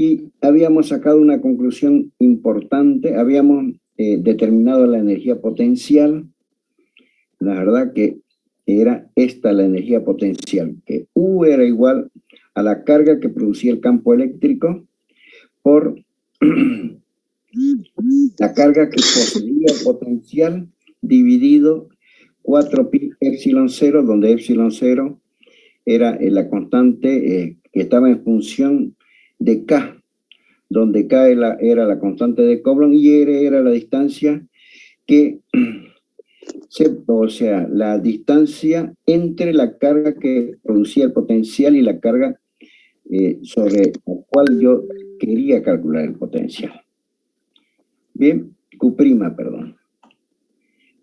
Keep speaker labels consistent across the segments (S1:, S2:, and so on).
S1: Y habíamos sacado una conclusión importante, habíamos determinado la energía potencial. La verdad que era esta la energía potencial, que U era igual a la carga que producía el campo eléctrico por la carga que poseía el potencial dividido 4pi epsilon 0, donde epsilon 0 era la constante que estaba en función de K, donde K era la constante de Coulomb y R era la distancia que, o sea, la distancia entre la carga que producía el potencial y la carga sobre la cual yo quería calcular el potencial. Bien, Q', perdón.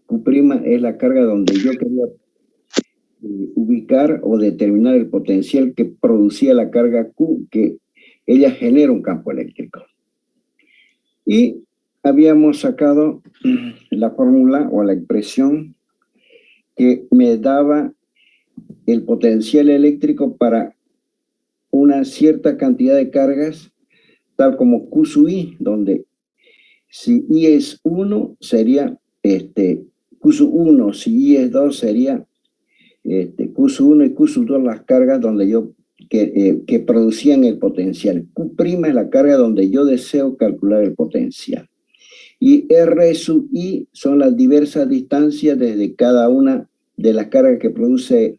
S1: Q' es la carga donde yo quería ubicar o determinar el potencial que producía la carga Q, que ella genera un campo eléctrico. Y habíamos sacado la fórmula o la expresión que me daba el potencial eléctrico para una cierta cantidad de cargas, tal como Q sub I, donde si I es 1 sería Q sub 1, si I es 2 sería Q sub 1 y Q sub 2 las cargas donde yo que producían el potencial. Q' es la carga donde yo deseo calcular el potencial. Y R sub I son las diversas distancias desde cada una de las cargas que producen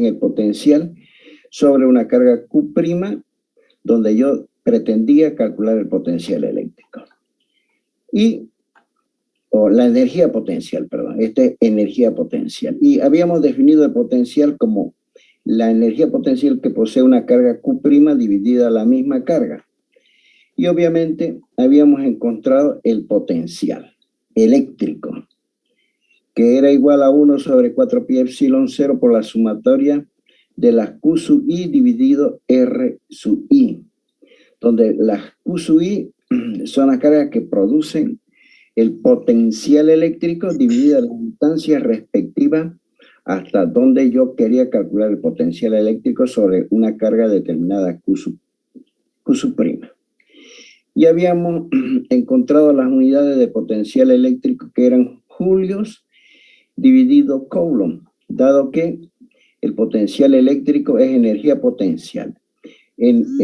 S1: el potencial sobre una carga Q', donde yo pretendía calcular el potencial eléctrico. La energía potencial, perdón, esta es energía potencial. Y habíamos definido el potencial como la energía potencial que posee una carga Q' dividida a la misma carga. Y obviamente habíamos encontrado el potencial eléctrico, que era igual a 1 sobre 4pi epsilon 0 por la sumatoria de las Q sub I dividido R sub I, donde las Q sub I son las cargas que producen el potencial eléctrico dividida las distancias respectivas hasta donde yo quería calcular el potencial eléctrico sobre una carga determinada Q sub'. Y habíamos encontrado las unidades de potencial eléctrico que eran julios dividido Coulomb, dado que el potencial eléctrico es energía potencial.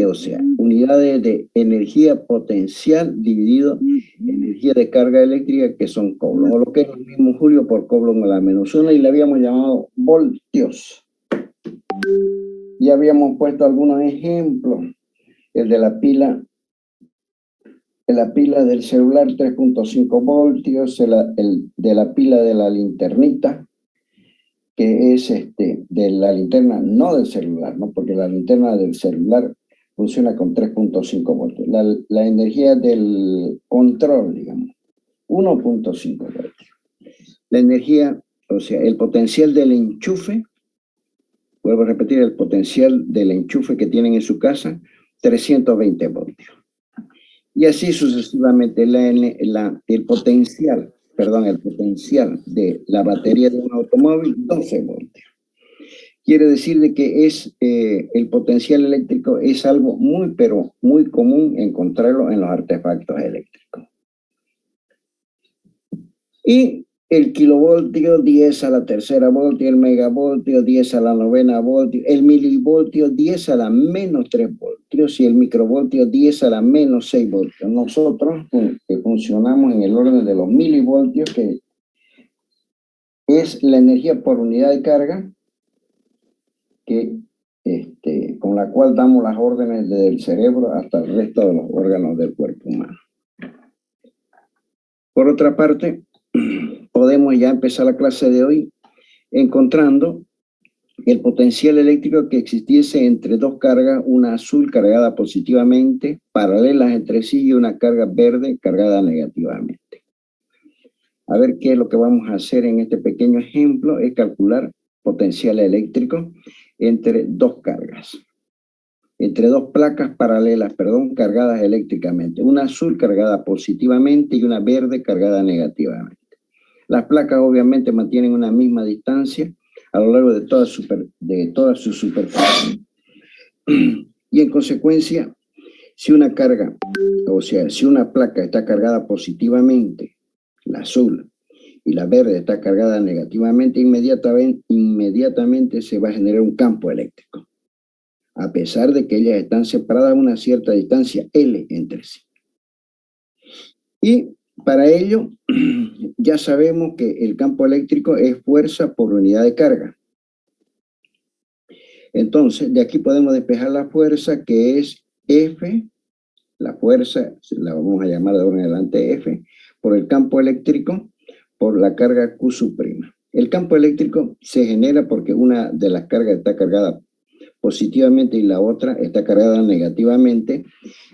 S1: O sea, unidades de energía potencial dividido energía de carga eléctrica que son Coulomb, o lo que es el mismo julio por Coulomb a la -1, y le habíamos llamado voltios. Y habíamos puesto algunos ejemplos, el de la pila del celular 3.5 voltios, el de la pila de la linternita, que es de la linterna, no del celular, ¿no? Porque la linterna del celular funciona con 3.5 voltios. La energía del control, digamos, 1.5 voltios. La energía, o sea, el potencial del enchufe, vuelvo a repetir, el potencial del enchufe que tienen en su casa, 320 voltios. Y así sucesivamente el potencial de la batería de un automóvil, 12 voltios. Quiere decir de que el potencial eléctrico es algo muy, pero muy común encontrarlo en los artefactos eléctricos. Y el kilovoltio, 10 a la tercera voltio, el megavoltio, 10 a la novena voltio, el milivoltio, 10 a la -3 voltios, y el microvoltio, 10 a la -6 voltios. Nosotros funcionamos en el orden de los milivoltios, que es la energía por unidad de carga, con la cual damos las órdenes desde el cerebro hasta el resto de los órganos del cuerpo humano. Por otra parte, podemos ya empezar la clase de hoy encontrando el potencial eléctrico que existiese entre dos cargas, una azul cargada positivamente, paralelas entre sí, y una carga verde cargada negativamente. A ver qué es lo que vamos a hacer en este pequeño ejemplo, es calcular potencial eléctrico entre dos cargas, entre dos placas paralelas, cargadas eléctricamente, una azul cargada positivamente y una verde cargada negativamente. Las placas obviamente mantienen una misma distancia a lo largo de toda su superficie. Y en consecuencia, Si una carga, o sea, si una placa está cargada positivamente, la azul, y la verde está cargada negativamente, inmediatamente se va a generar un campo eléctrico, a pesar de que ellas están separadas a una cierta distancia L entre sí. Y para ello, ya sabemos que el campo eléctrico es fuerza por unidad de carga. Entonces, de aquí podemos despejar la fuerza, que es F, la fuerza, la vamos a llamar de ahora en adelante F, por el campo eléctrico, por la carga Q sub'. El campo eléctrico se genera porque una de las cargas está cargada positivamente y la otra está cargada negativamente,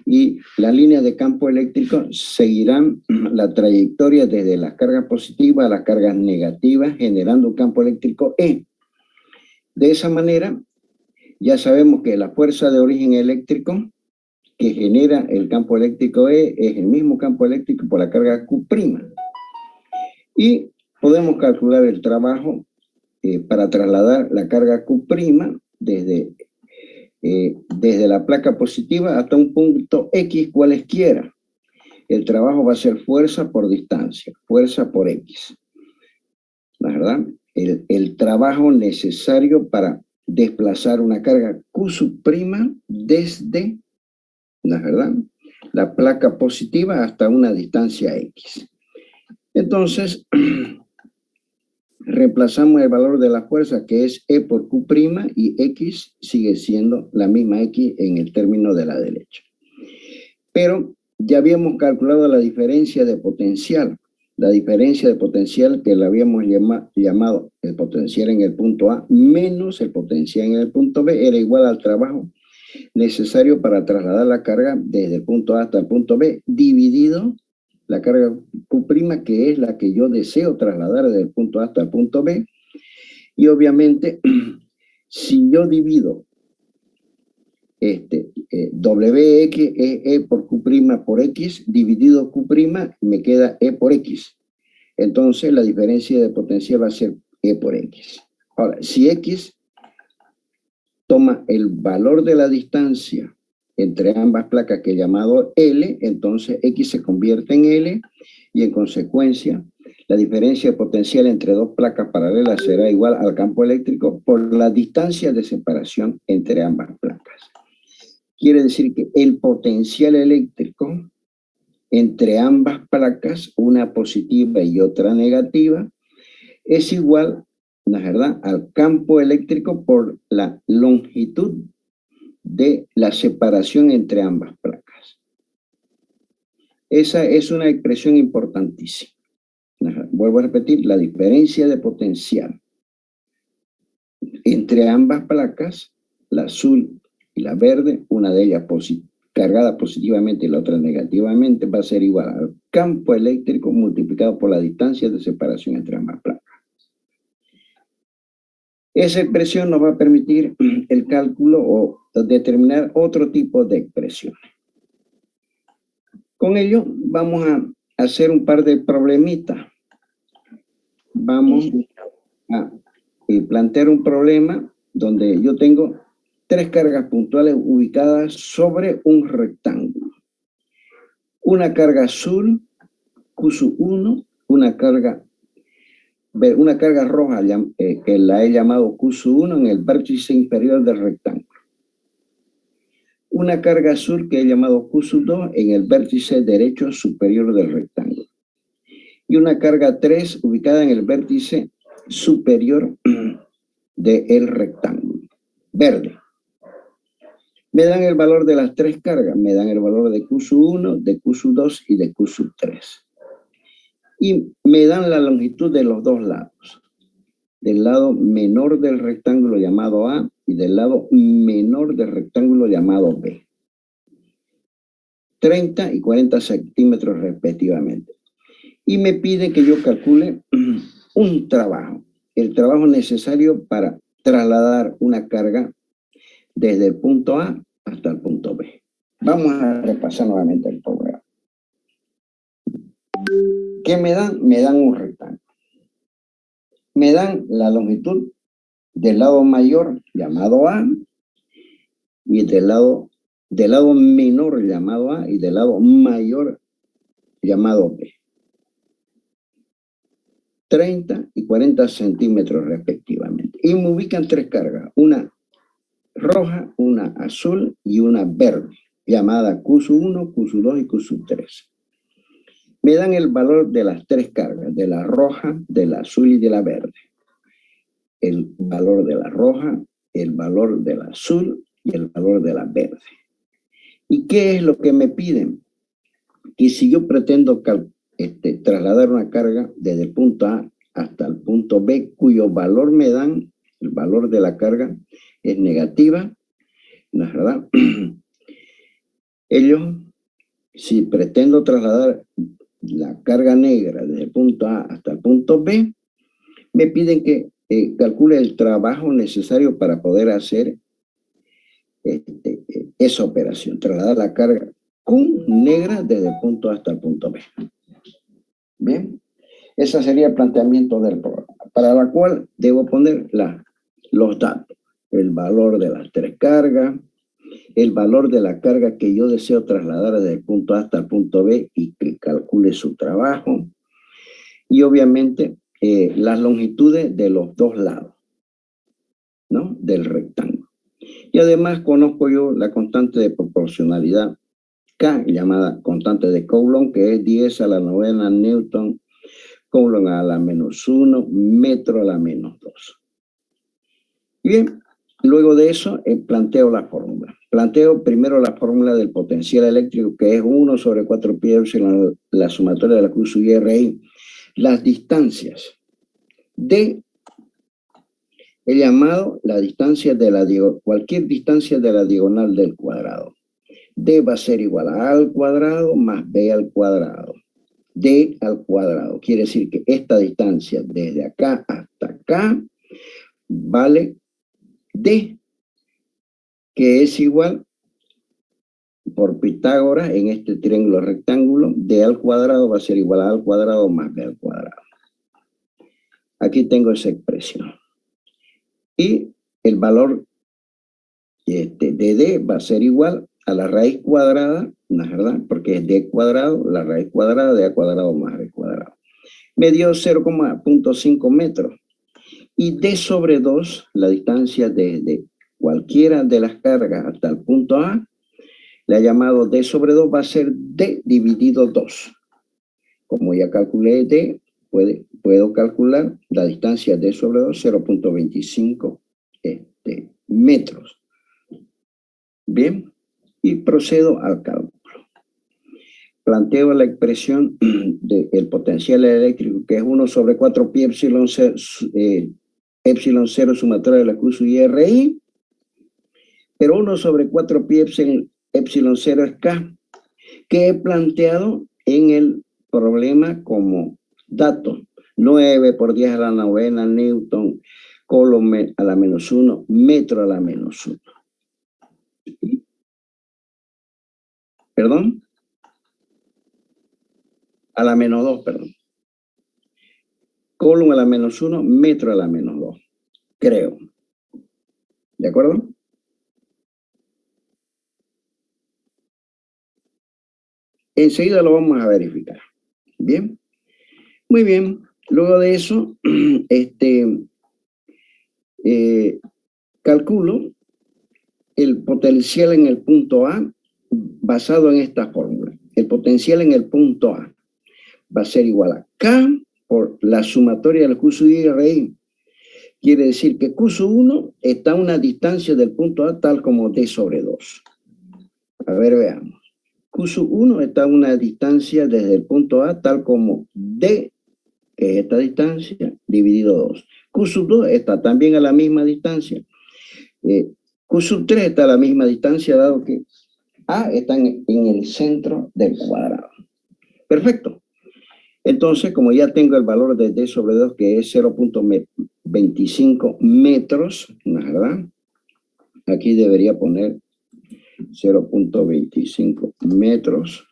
S1: y las líneas de campo eléctrico seguirán la trayectoria desde las cargas positivas a las cargas negativas, generando un campo eléctrico E. De esa manera, ya sabemos que la fuerza de origen eléctrico que genera el campo eléctrico E es el mismo campo eléctrico por la carga Q'. Y podemos calcular el trabajo para trasladar la carga Q' desde la placa positiva hasta un punto X cualesquiera. El trabajo va a ser fuerza por distancia, fuerza por X. ¿La verdad? El trabajo necesario para desplazar una carga Q' desde, ¿la verdad?, la placa positiva hasta una distancia X. Entonces, reemplazamos el valor de la fuerza, que es E por Q', y X sigue siendo la misma X en el término de la derecha. Pero ya habíamos calculado la diferencia de potencial. La diferencia de potencial, que la habíamos llamado el potencial en el punto A menos el potencial en el punto B, era igual al trabajo necesario para trasladar la carga desde el punto A hasta el punto B, dividido la carga Q', que es la que yo deseo trasladar desde el punto A hasta el punto B. Y obviamente, si yo divido WX es E por Q' por X, dividido Q', me queda E por X. Entonces, la diferencia de potencial va a ser E por X. Ahora, si X toma el valor de la distancia entre ambas placas, que he llamado L, entonces X se convierte en L, y en consecuencia la diferencia de potencial entre dos placas paralelas será igual al campo eléctrico por la distancia de separación entre ambas placas. Quiere decir que el potencial eléctrico entre ambas placas, una positiva y otra negativa, es igual, ¿no es verdad?, al campo eléctrico por la longitud de la separación entre ambas placas. Esa es una expresión importantísima. Vuelvo a repetir, la diferencia de potencial entre ambas placas, la azul y la verde, una de ellas cargada positivamente y la otra negativamente, va a ser igual al campo eléctrico multiplicado por la distancia de separación entre ambas placas. Esa expresión nos va a permitir el cálculo o determinar otro tipo de expresiones. Con ello vamos a hacer un par de problemitas. Vamos a plantear un problema donde yo tengo tres cargas puntuales ubicadas sobre un rectángulo. Una carga azul, Q1, una carga roja que la he llamado Q1 en el vértice inferior del rectángulo. Una carga azul que he llamado Q2 en el vértice derecho superior del rectángulo. Y una carga 3 ubicada en el vértice superior del rectángulo. Verde. Me dan el valor de las tres cargas. Me dan el valor de Q1, de Q2 y de Q3. Y me dan la longitud de los dos lados. Del lado menor del rectángulo llamado A y del lado menor del rectángulo llamado B. 30 y 40 centímetros respectivamente. Y me pide que yo calcule un trabajo. El trabajo necesario para trasladar una carga desde el punto A hasta el punto B. Vamos a repasar nuevamente el programa. ¿Qué me dan? Me dan un rectángulo. Me dan la longitud del lado mayor llamado A y del lado del lado menor llamado A y del lado mayor llamado B. 30 y 40 centímetros respectivamente. Y me ubican tres cargas, una roja, una azul y una verde, llamada QSU1, QSU2 y QSU3. Me dan el valor de las tres cargas, de la roja, de la azul y de la verde. El valor de la roja, el valor de la azul y el valor de la verde. ¿Y qué es lo que me piden? Que si yo pretendo trasladar una carga desde el punto A hasta el punto B, cuyo valor me dan, el valor de la carga es negativa, ¿no es verdad? Ellos, si pretendo trasladar la carga negra desde el punto A hasta el punto B, me piden que calcule el trabajo necesario para poder hacer esa operación, trasladar la carga Q negra desde el punto A hasta el punto B. Bien, ese sería el planteamiento del programa, para la cual debo poner los datos, el valor de las tres cargas, el valor de la carga que yo deseo trasladar desde el punto A hasta el punto B y que calcule su trabajo, y obviamente las longitudes de los dos lados, ¿no?, del rectángulo. Y además conozco yo la constante de proporcionalidad K, llamada constante de Coulomb, que es 10 a la 9 Newton, Coulomb a la -1, metro a la -2. Bien, luego de eso planteo la fórmula. Planteo primero la fórmula del potencial eléctrico, que es 1 sobre 4 pi epsilon, la sumatoria de la Q sub I RI. Las distancias de, he llamado la distancia de la cualquier distancia de la diagonal del cuadrado. D va a ser igual a al cuadrado más B al cuadrado. D al cuadrado. Quiere decir que esta distancia desde acá hasta acá vale D, que es igual, por Pitágoras, en este triángulo rectángulo, D al cuadrado va a ser igual a al cuadrado más B al cuadrado. Aquí tengo esa expresión. Y el valor de D va a ser igual a la raíz cuadrada, ¿no es verdad? Porque es D cuadrado, la raíz cuadrada de A cuadrado más B cuadrado. Me dio 0,5 metros. Y D sobre 2, la distancia desde cualquiera de las cargas hasta el punto A, le ha llamado D sobre 2, va a ser D dividido 2. Como ya calculé D, puedo calcular la distancia D sobre 2, 0,25 metros. Bien, y procedo al cálculo. Planteo la expresión del potencial eléctrico, que es 1 sobre 4 pi epsilon 0 sumatoria de la Q sub I RI, pero 1 sobre 4 pi epsilon 0 es K, que he planteado en el problema como dato. 9 por 10 a la 9 Newton, Coulomb a la -1, metro a la -1. ¿Perdón? A la -2, perdón. Coulomb a la -1, metro a la -2. Creo. ¿De acuerdo? Enseguida lo vamos a verificar. Bien. Muy bien. Luego de eso, calculo el potencial en el punto A basado en esta fórmula. El potencial en el punto A va a ser igual a K por la sumatoria del Q sub I RI. Quiere decir que Q sub 1 está a una distancia del punto A tal como D sobre 2. A ver, veamos. Q sub 1 está a una distancia desde el punto A tal como D, que es esta distancia, dividido 2. Q sub 2 está también a la misma distancia. Q sub 3 está a la misma distancia, dado que A está en el centro del cuadrado. Perfecto. Entonces, como ya tengo el valor de D sobre 2, que es 0,25 metros, ¿no es verdad? Aquí debería poner 0,25 metros.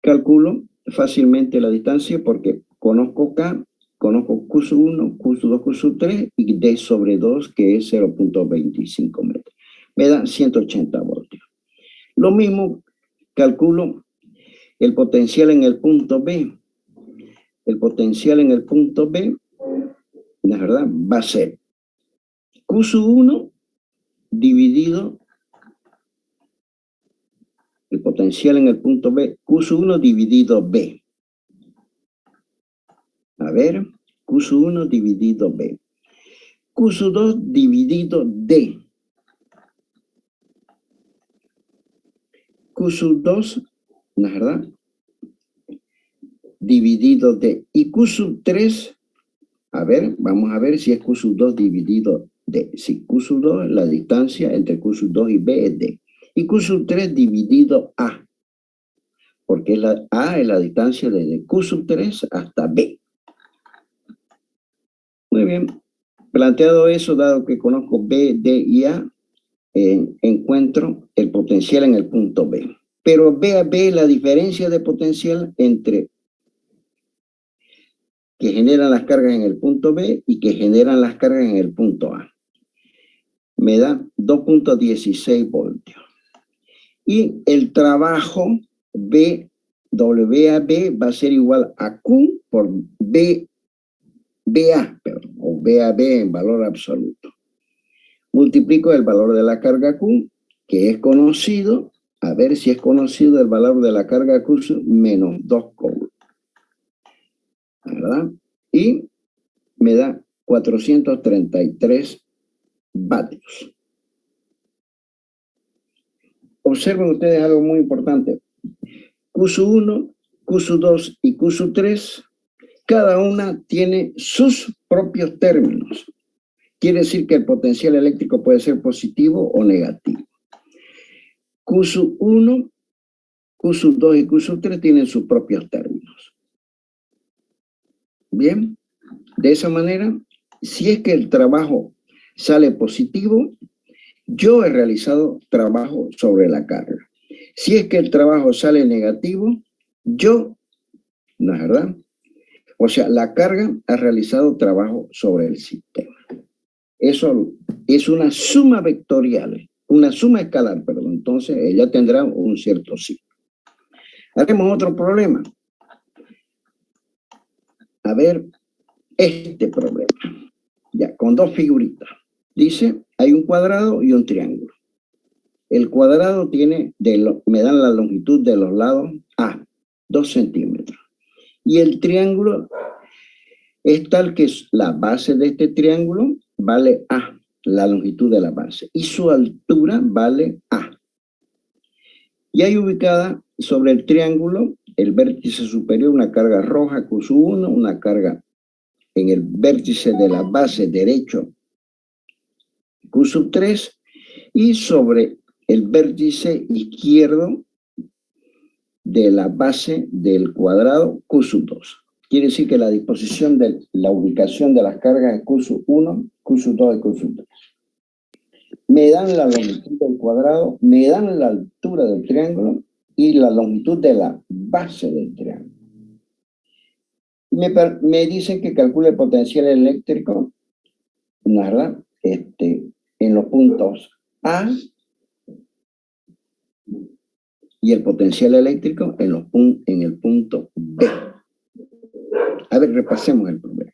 S1: Calculo fácilmente la distancia porque conozco K, conozco Q sub 1, Q sub 2, Q sub 3 y D sobre 2, que es 0,25 metros. me da 180 voltios. Lo mismo calculo el potencial en el punto B. El potencial en el punto B, la verdad, va a ser Q sub 1 dividido, el potencial en el punto B, Q sub 1 dividido B. A ver, Q sub 1 dividido B. Q sub 2 dividido D. Q sub 2, la verdad, dividido D. Y Q sub 3, a ver, vamos a ver si es Q sub 2 dividido D. Si Q sub 2, la distancia entre Q sub 2 y B es D. Y Q sub 3 dividido A. Porque A es la distancia desde Q sub 3 hasta B. Muy bien. Planteado eso, dado que conozco B, D y A, encuentro el potencial en el punto B. Pero B a B, la diferencia de potencial entre que generan las cargas en el punto B y que generan las cargas en el punto A. Me da 2.16 voltios. Y el trabajo B, W a B va a ser igual a Q por B, BA, perdón, o B a B en valor absoluto. Multiplico el valor de la carga Q, que es conocido, a ver si es conocido el valor de la carga Q menos 2 coulombs, ¿verdad? Y me da 433 vatios. Observen ustedes algo muy importante. Q sub 1, Q sub 2 y Q sub 3, cada una tiene sus propios términos. Quiere decir que el potencial eléctrico puede ser positivo o negativo. Q sub 1, Q sub 2 y Q sub 3 tienen sus propios términos. Bien, de esa manera, si es que el trabajo sale positivo, yo he realizado trabajo sobre la carga. Si es que el trabajo sale negativo, yo, ¿no es verdad? O sea, la carga ha realizado trabajo sobre el sistema. Eso es una suma vectorial, una suma escalar, perdón. Entonces, ella tendrá un cierto signo. Haremos otro problema. A ver, este problema. Ya, con dos figuritas. Dice, hay un cuadrado y un triángulo. El cuadrado tiene, me dan la longitud de los lados A, 2 centímetros. Y el triángulo es tal que la base de este triángulo vale A, la longitud de la base. Y su altura vale A. Y hay ubicada sobre el triángulo, el vértice superior, una carga roja Q sub 1, una carga en el vértice de la base derecho Q sub 3, y sobre el vértice izquierdo de la base del cuadrado Q sub 2. Quiere decir que la disposición de la ubicación de las cargas es Q sub 1, Q sub 2 y Q sub 3. Me dan la longitud del cuadrado, me dan la altura del triángulo y la longitud de la base del triángulo. Me dicen que calcule el potencial eléctrico, ¿verdad? En los puntos A y el potencial eléctrico en el punto B. A ver, repasemos el problema.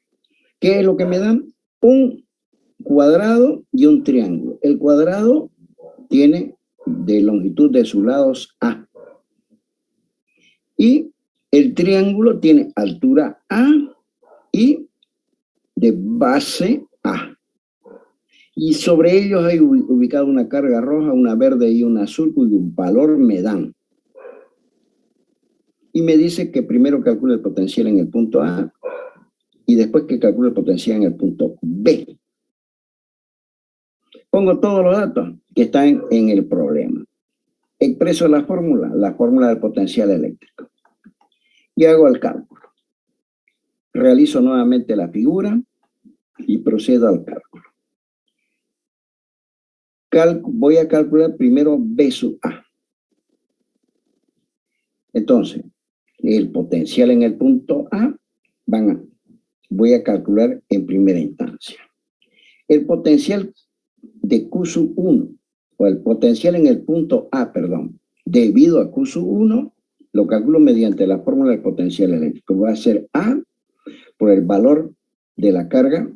S1: ¿Qué es lo que me dan? Un cuadrado y un triángulo. El cuadrado tiene de longitud de sus lados A. Y el triángulo tiene altura A y de base A. Y sobre ellos hay ubicado una carga roja, una verde y una azul, cuyo valor me dan. Y me dice que primero calcule el potencial en el punto A y después que calcule el potencial en el punto B. Pongo todos los datos que están en el problema. Expreso la fórmula del potencial eléctrico. Y hago el cálculo. Realizo nuevamente la figura y procedo al cálculo. Voy a calcular primero B sub A. Entonces, el potencial en el punto A voy a calcular en primera instancia. El potencial de Q sub 1 o el potencial en el punto A, perdón, debido a Q sub 1, lo calculo mediante la fórmula del potencial eléctrico. Va a ser A por el valor de la carga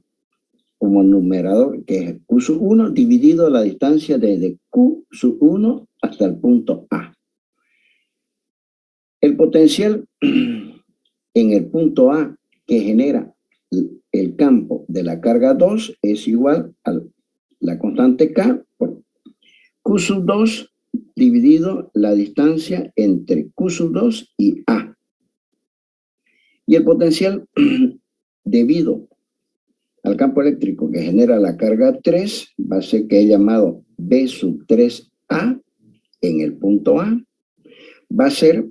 S1: como numerador, que es Q sub 1, dividido la distancia desde Q sub 1 hasta el punto A. El potencial en el punto A que genera el campo de la carga 2 es igual a la constante K por Q sub 2 dividido la distancia entre Q sub 2 y A. Y el potencial debido al campo eléctrico que genera la carga 3 va a ser que he llamado B sub 3A en el punto A. Va a ser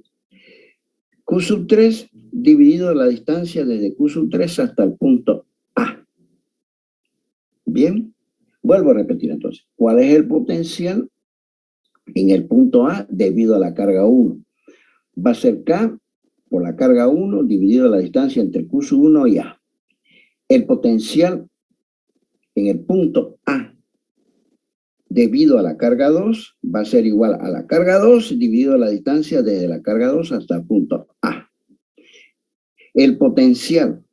S1: Q sub 3 dividido la distancia desde Q sub 3 hasta el punto A. Bien, vuelvo a repetir entonces. ¿Cuál es el potencial en el punto A debido a la carga 1? Va a ser K por la carga 1 dividido la distancia entre Q sub 1 y A. El potencial en el punto A debido a la carga 2 va a ser igual a la carga 2 dividido la distancia desde la carga 2 hasta el punto A. El potencial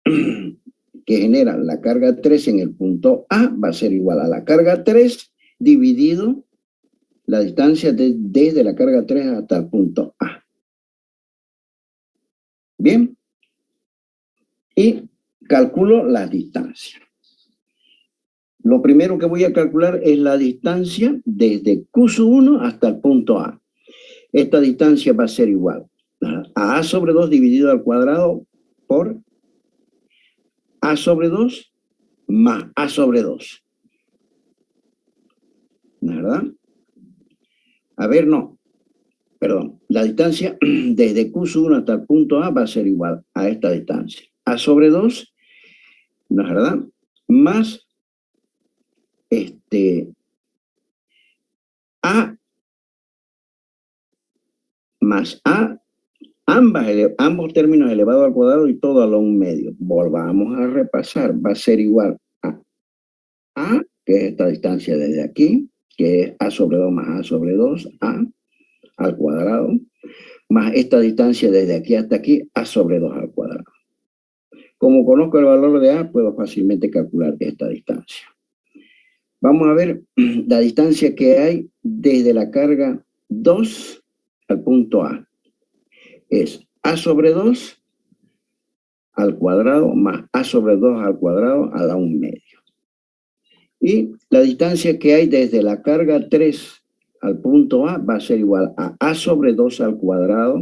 S1: que genera la carga 3 en el punto A va a ser igual a la carga 3 dividido la distancia desde la carga 3 hasta el punto A. Bien. Y calculo las distancias. Lo primero que voy a calcular es la distancia desde Q sub 1 hasta el punto A. Esta distancia va a ser igual a A sobre 2 dividido al cuadrado por A sobre 2 más A sobre 2. ¿Verdad? A ver, no. Perdón. La distancia desde Q sub 1 hasta el punto A va a ser igual a esta distancia. A sobre 2, ¿no es verdad? Más A más A, ambos términos elevados al cuadrado y todo a lo 1/2. Volvamos a repasar. Va a ser igual a A, que es esta distancia desde aquí, que es A sobre 2 más A sobre 2, A al cuadrado, más esta distancia desde aquí hasta aquí, A sobre 2 al cuadrado. Como conozco el valor de A, puedo fácilmente calcular esta distancia. Vamos a ver la distancia que hay desde la carga 2 al punto A. Es A sobre 2 al cuadrado más A sobre 2 al cuadrado a la 1/2. Y la distancia que hay desde la carga 3 al punto A va a ser igual a A sobre 2 al cuadrado,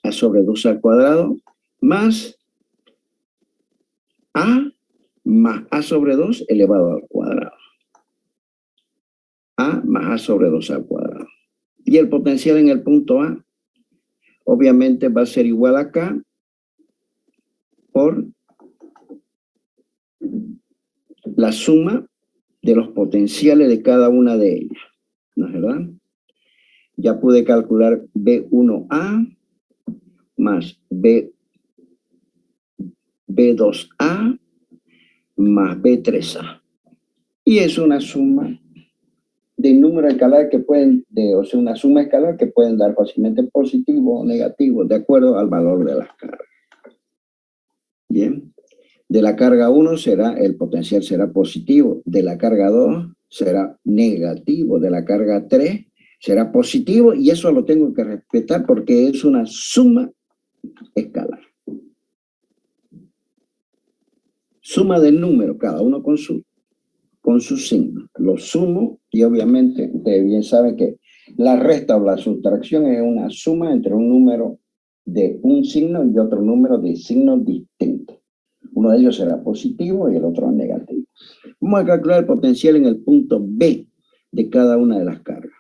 S1: A sobre 2 al cuadrado, más A más A sobre 2 elevado al cuadrado. A más A sobre 2 al cuadrado. Y el potencial en el punto A, obviamente, va a ser igual a K por la suma de los potenciales de cada una de ellas. ¿No es verdad? Ya pude calcular B1A más B2A más B3A. Y es una suma de números escalares que pueden, o sea, una suma escalar que pueden dar fácilmente positivo o negativo, de acuerdo al valor de las cargas. Bien. De la carga 1 el potencial será positivo, de la carga 2 será negativo, de la carga 3 será positivo, y eso lo tengo que respetar porque es una suma escalar. Suma de números, cada uno con su signo. Lo sumo y obviamente ustedes bien saben que la resta o la sustracción es una suma entre un número de un signo y otro número de signos distintos. Uno de ellos será positivo y el otro negativo. Vamos a calcular el potencial en el punto B de cada una de las cargas.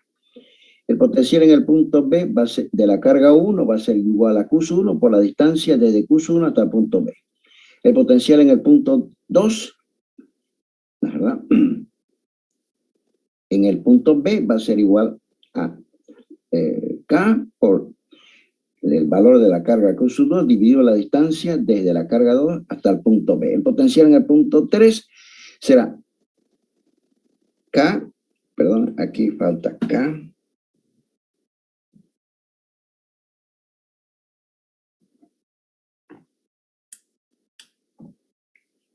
S1: El potencial en el punto B va a ser, de la carga 1 va a ser igual a Q sub 1 por la distancia desde Q sub 1 hasta el punto B. El potencial en el punto 2, ¿verdad? En el punto B va a ser igual a K por el valor de la carga Q sub 2 dividido la distancia desde la carga 2 hasta el punto B. El potencial en el punto 3 será K, perdón, aquí falta K.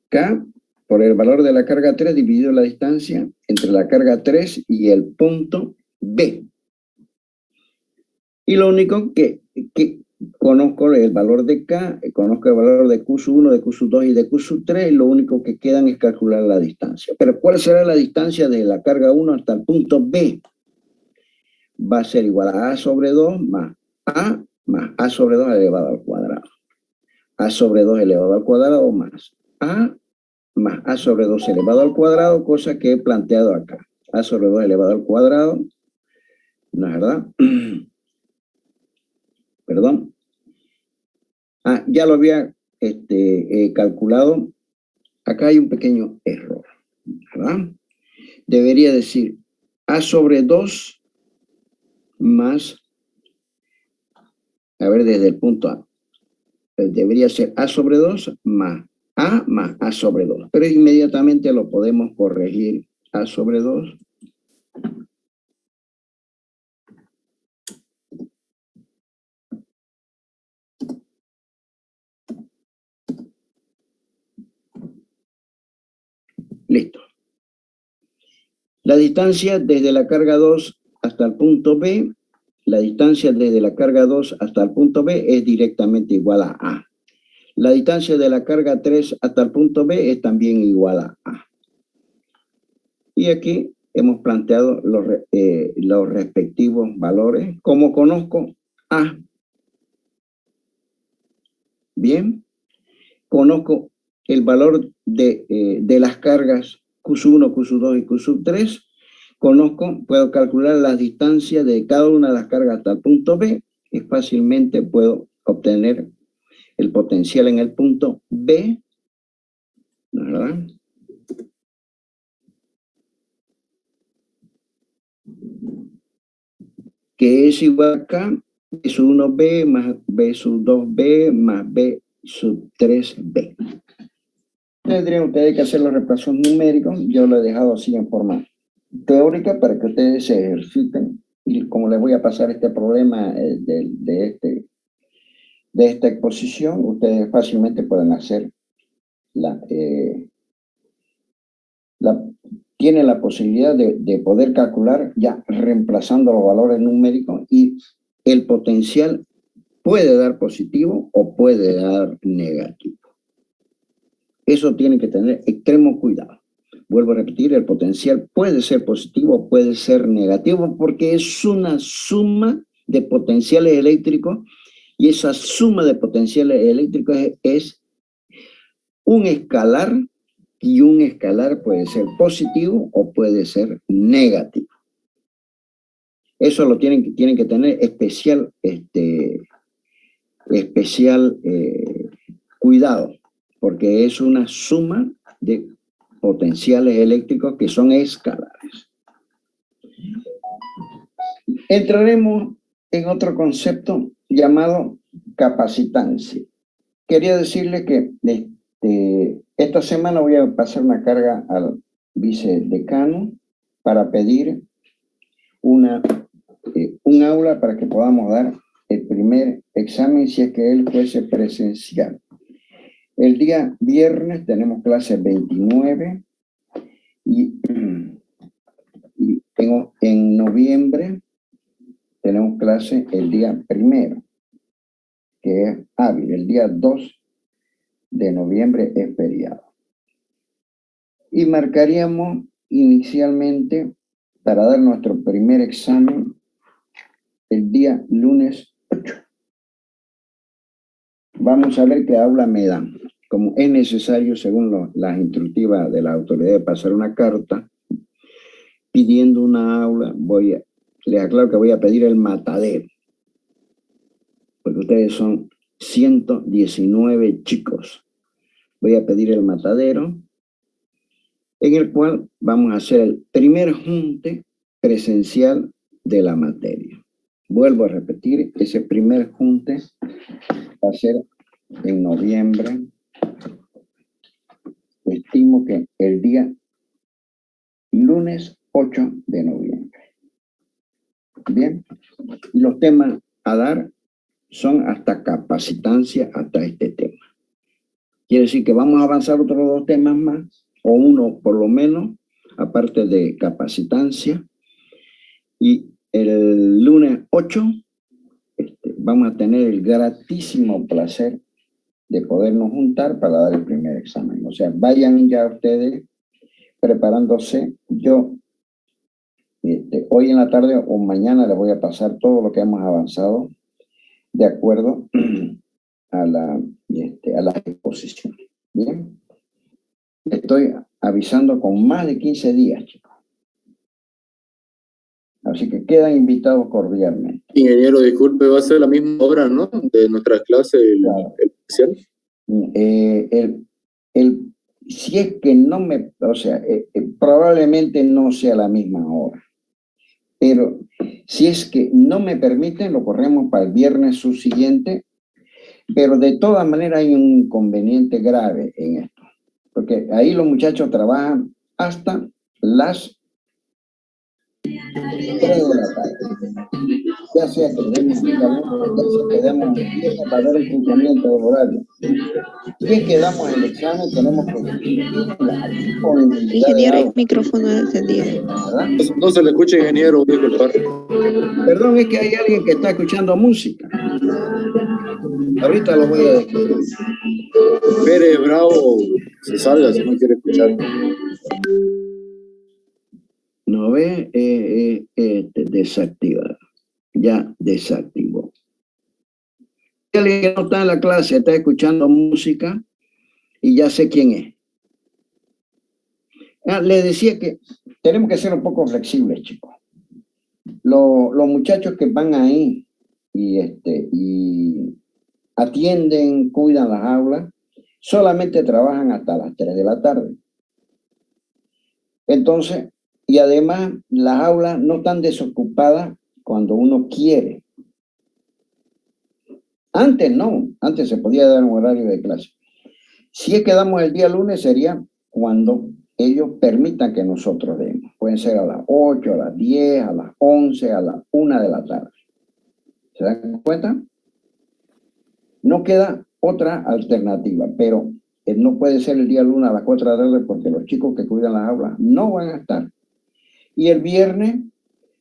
S1: K por el valor de la carga 3 dividido la distancia entre la carga 3 y el punto B. Y lo único que conozco el valor de K, conozco el valor de Q1, de Q2 y de Q3, y lo único que quedan es calcular la distancia. Pero ¿cuál será la distancia de la carga 1 hasta el punto B? Va a ser igual a A sobre 2 más A sobre 2 elevado al cuadrado. A sobre 2 elevado al cuadrado más A sobre 2 elevado al cuadrado, cosa que he planteado acá. A sobre 2 elevado al cuadrado, ¿no es verdad? Perdón. Ya lo había calculado. Acá hay un pequeño error, ¿verdad? Debería decir A sobre 2 más, a ver, desde el punto A. Debería ser A sobre 2 más A sobre 2. Pero inmediatamente lo podemos corregir. A sobre 2 listo. La distancia desde la carga 2 hasta el punto B, la distancia desde la carga 2 hasta el punto B es directamente igual a A. La distancia de la carga 3 hasta el punto B es también igual a A. Y aquí hemos planteado los respectivos valores. ¿Cómo conozco A? Bien, conozco el valor de las cargas Q1, Q2 y Q3. Puedo calcular las distancias de cada una de las cargas hasta el punto B y fácilmente puedo obtener el potencial en el punto B, ¿verdad? Que es igual acá, B sub 1B más B sub 2B más B sub 3B. Tendrían ustedes que hacer los reemplazos numéricos. Yo lo he dejado así en forma teórica para que ustedes se ejerciten. Y como les voy a pasar este problema de esta exposición, ustedes fácilmente pueden hacer tienen la posibilidad de poder calcular ya reemplazando los valores numéricos, y el potencial puede dar positivo o puede dar negativo. Eso tiene que tener extremo cuidado. Vuelvo a repetir, el potencial puede ser positivo o puede ser negativo porque es una suma de potenciales eléctricos, y esa suma de potenciales eléctricos es un escalar, y un escalar puede ser positivo o puede ser negativo. Eso lo tienen que tener especial cuidado, porque es una suma de potenciales eléctricos que son escalares. Entraremos en otro concepto llamado capacitancia. Quería decirle que esta semana voy a pasar una carga al vicedecano para pedir un aula para que podamos dar el primer examen si es que él fuese presencial. El día viernes tenemos clase 29 y en noviembre tenemos clase el día 1, que es hábil. El día 2 de noviembre es feriado. Y marcaríamos inicialmente para dar nuestro primer examen el día lunes 8. Vamos a ver qué aula me dan. Como es necesario, según las instructivas de la autoridad, de pasar una carta pidiendo una aula, les aclaro que voy a pedir el matadero, porque ustedes son 119 chicos. Voy a pedir el matadero, en el cual vamos a hacer el primer junte presencial de la materia. Vuelvo a repetir, ese primer junte va a ser en noviembre. Estimo que el día lunes 8 de noviembre. Bien, y los temas a dar son hasta capacitancia, hasta este tema. Quiere decir que vamos a avanzar otros 2 temas más, o uno por lo menos, aparte de capacitancia. Y el lunes 8 vamos a tener el gratísimo placer de podernos juntar para dar el primer examen. O sea, vayan ya ustedes preparándose. Yo hoy en la tarde o mañana les voy a pasar todo lo que hemos avanzado de acuerdo a la exposición. Bien, estoy avisando con más de 15 días, chicos. Así que quedan invitados cordialmente.
S2: Ingeniero, disculpe, va a ser la misma hora, ¿no? De nuestras clases,
S1: Claro.
S2: el especial.
S1: Si es que no me, o sea, probablemente no sea la misma hora. Pero si es que no me permiten, lo corremos para el viernes subsiguiente. Pero de todas maneras hay un inconveniente grave en esto. Porque ahí los muchachos trabajan hasta las 3 de la tarde. Ya sea que quedemos para ver el cumplimiento del horario. Si es que damos el examen, tenemos que discutir la disponibilidad.
S3: Ingeniero, el micrófono encendido.
S1: ¿Verdad?
S2: No se le escucha, ingeniero, disculpar.
S1: Perdón, es que hay alguien que está escuchando música. Ahorita lo voy a decir.
S2: Pérez Bravo, se salga si no quiere escuchar.
S1: No ve, desactivado. Ya desactivó. Alguien que no está en la clase está escuchando música y ya sé quién es. Le decía que tenemos que ser un poco flexibles, chicos. Los muchachos que van ahí y atienden, cuidan las aulas, solamente trabajan hasta las 3 de la tarde. Entonces, y además las aulas no están desocupadas cuando uno quiere. Antes no, antes se podía dar un horario de clase. Si es que damos el día lunes sería cuando ellos permitan que nosotros demos. Pueden ser a las 8, a las 10, a las 11, a las 1 de la tarde. ¿Se dan cuenta? No queda otra alternativa, pero no puede ser el día lunes a las 4 de la tarde porque los chicos que cuidan las aulas no van a estar. Y el viernes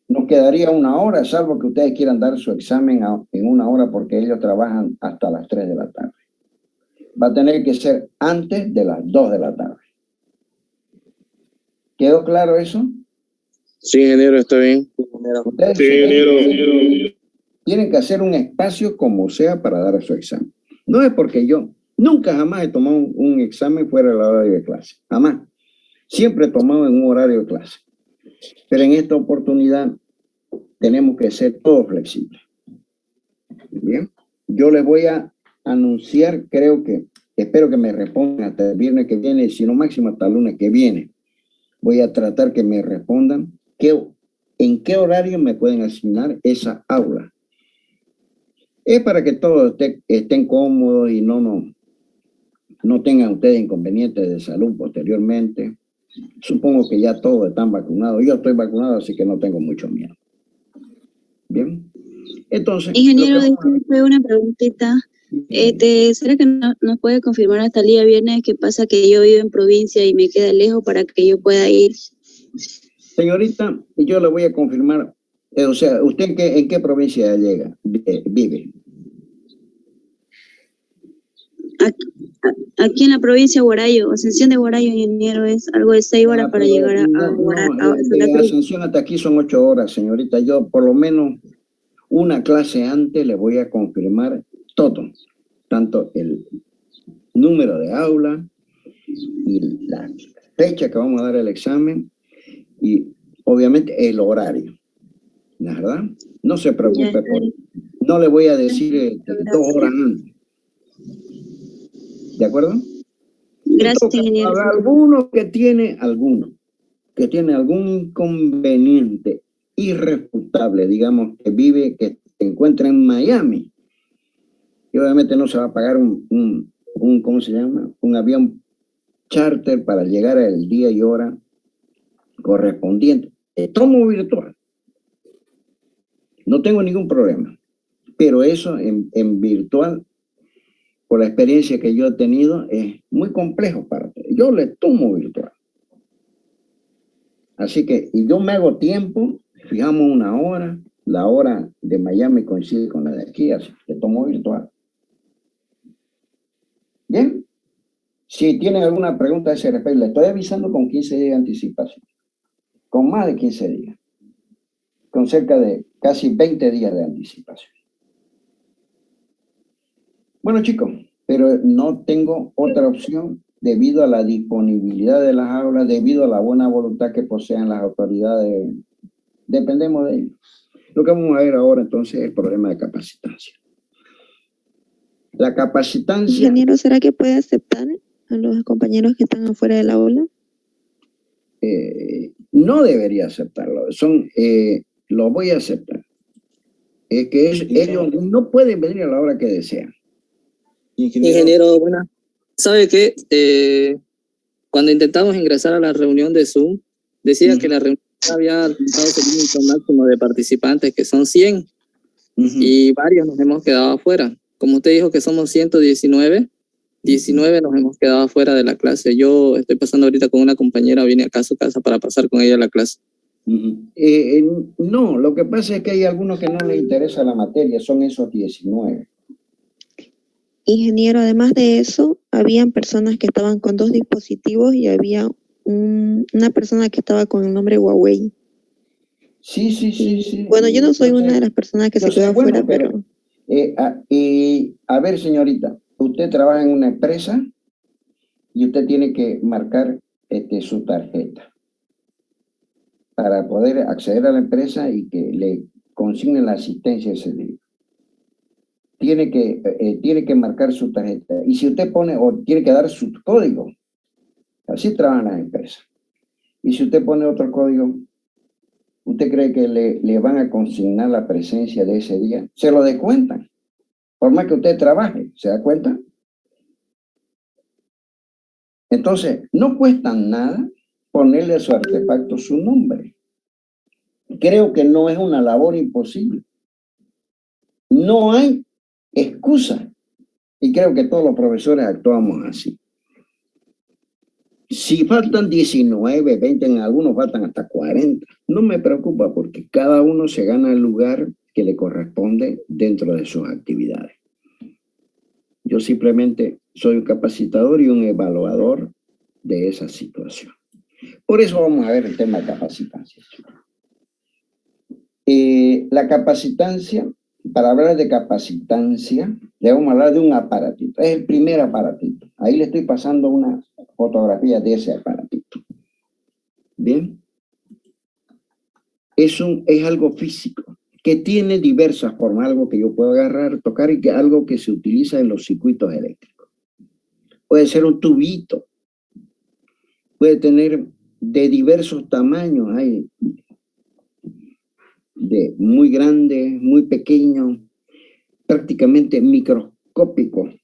S1: nos quedaría 1 hora, salvo que ustedes quieran dar su examen en 1 hora porque ellos trabajan hasta las 3 de la tarde. Va a tener que ser antes de las 2 de la tarde. ¿Quedó claro eso?
S2: Sí, ingeniero, está bien.
S1: Ustedes
S2: sí, ingeniero.
S1: Tienen que hacer un espacio como sea para dar su examen. No es porque yo nunca jamás he tomado un examen fuera del horario de clase. Jamás. Siempre he tomado en un horario de clase. Pero en esta oportunidad tenemos que ser todos flexibles. Bien. Yo les voy a anunciar, espero que me respondan hasta el viernes que viene, si no máximo hasta el lunes que viene. Voy a tratar que me respondan en qué horario me pueden asignar esa aula. Es para que todos estén cómodos y no tengan ustedes inconvenientes de salud posteriormente. Supongo que ya todos están vacunados. Yo estoy vacunado, así que no tengo mucho miedo. Bien. Entonces...
S3: Ingeniero, disculpe una preguntita. ¿Será que nos puede confirmar hasta el día viernes qué pasa que yo vivo en provincia y me queda lejos para que yo pueda ir?
S1: Señorita, yo le voy a confirmar. O sea, ¿usted en qué provincia vive?
S3: Aquí en la provincia de Huarayo, Ascensión de Huarayo, ingeniero, es algo de 6 horas para llegar a Santa
S1: de
S3: Cruz.
S1: Ascensión hasta aquí son 8 horas, señorita. Yo por lo menos una clase antes le voy a confirmar todo, tanto el número de aula y la fecha que vamos a dar el examen y obviamente el horario, ¿verdad? No se preocupe, no le voy a decir 2 horas antes. ¿De acuerdo?
S3: Gracias, ingeniero.
S1: Habrá alguno que tiene algún inconveniente irrefutable, digamos, que se encuentra en Miami. Y obviamente no se va a pagar ¿cómo se llama? Un avión charter para llegar al día y hora correspondiente. Tomo virtual. No tengo ningún problema. Pero eso en virtual, por la experiencia que yo he tenido, es muy complejo para mí. Yo le tomo virtual. Así que y yo me hago tiempo, fijamos una hora, la hora de Miami coincide con la de aquí, así que tomo virtual. Bien, si tienen alguna pregunta a ese respecto, le estoy avisando con 15 días de anticipación, con más de 15 días, con cerca de casi 20 días de anticipación. Bueno, chicos, pero no tengo otra opción debido a la disponibilidad de las aulas, debido a la buena voluntad que poseen las autoridades. Dependemos de ellos. Lo que vamos a ver ahora entonces es el problema de capacitancia. La capacitancia...
S4: Ingeniero, ¿será que puede aceptar a los compañeros que están afuera del aula?
S1: No debería aceptarlo. Lo voy a aceptar. Es que ellos no pueden venir a la hora que desean.
S5: Ingeniero, buena. ¿Sabe qué? Cuando intentamos ingresar a la reunión de Zoom, decía que la reunión había alcanzado el límite máximo de participantes, que son 100, y varios nos hemos quedado afuera. Como usted dijo que somos 119, 19 nos hemos quedado afuera de la clase. Yo estoy pasando ahorita con una compañera, vine acá a su casa para pasar con ella a la clase.
S1: No, lo que pasa es que hay algunos que no les interesa la materia, son esos 19.
S4: Ingeniero, además de eso, habían personas que estaban con 2 dispositivos y había una persona que estaba con el nombre Huawei.
S1: Sí.
S4: Bueno, yo no soy una de las personas que se quedó afuera, pero...
S1: a ver, señorita, usted trabaja en una empresa y usted tiene que marcar su tarjeta para poder acceder a la empresa y que le consignen la asistencia ese día. Tiene que marcar su tarjeta. Y si usted pone, o tiene que dar su código, así trabajan las empresas. Y si usted pone otro código, ¿usted cree que le van a consignar la presencia de ese día? Se lo descuentan. Por más que usted trabaje, ¿se da cuenta? Entonces, no cuesta nada ponerle a su artefacto su nombre. Creo que no es una labor imposible. No hay excusa. Y creo que todos los profesores actuamos así. Si faltan 19, 20, en algunos faltan hasta 40, no me preocupa porque cada uno se gana el lugar que le corresponde dentro de sus actividades. Yo simplemente soy un capacitador y un evaluador de esa situación. Por eso vamos a ver el tema de capacitancia. La capacitancia, para hablar de capacitancia, le vamos a hablar de un aparatito. Es el primer aparatito. Ahí le estoy pasando una fotografía de ese aparatito. Bien. Es algo físico, que tiene diversas formas, algo que yo puedo agarrar, tocar y algo que se utiliza en los circuitos eléctricos. Puede ser un tubito, puede tener de diversos tamaños, hay de muy grandes, muy pequeños, prácticamente microscópicos,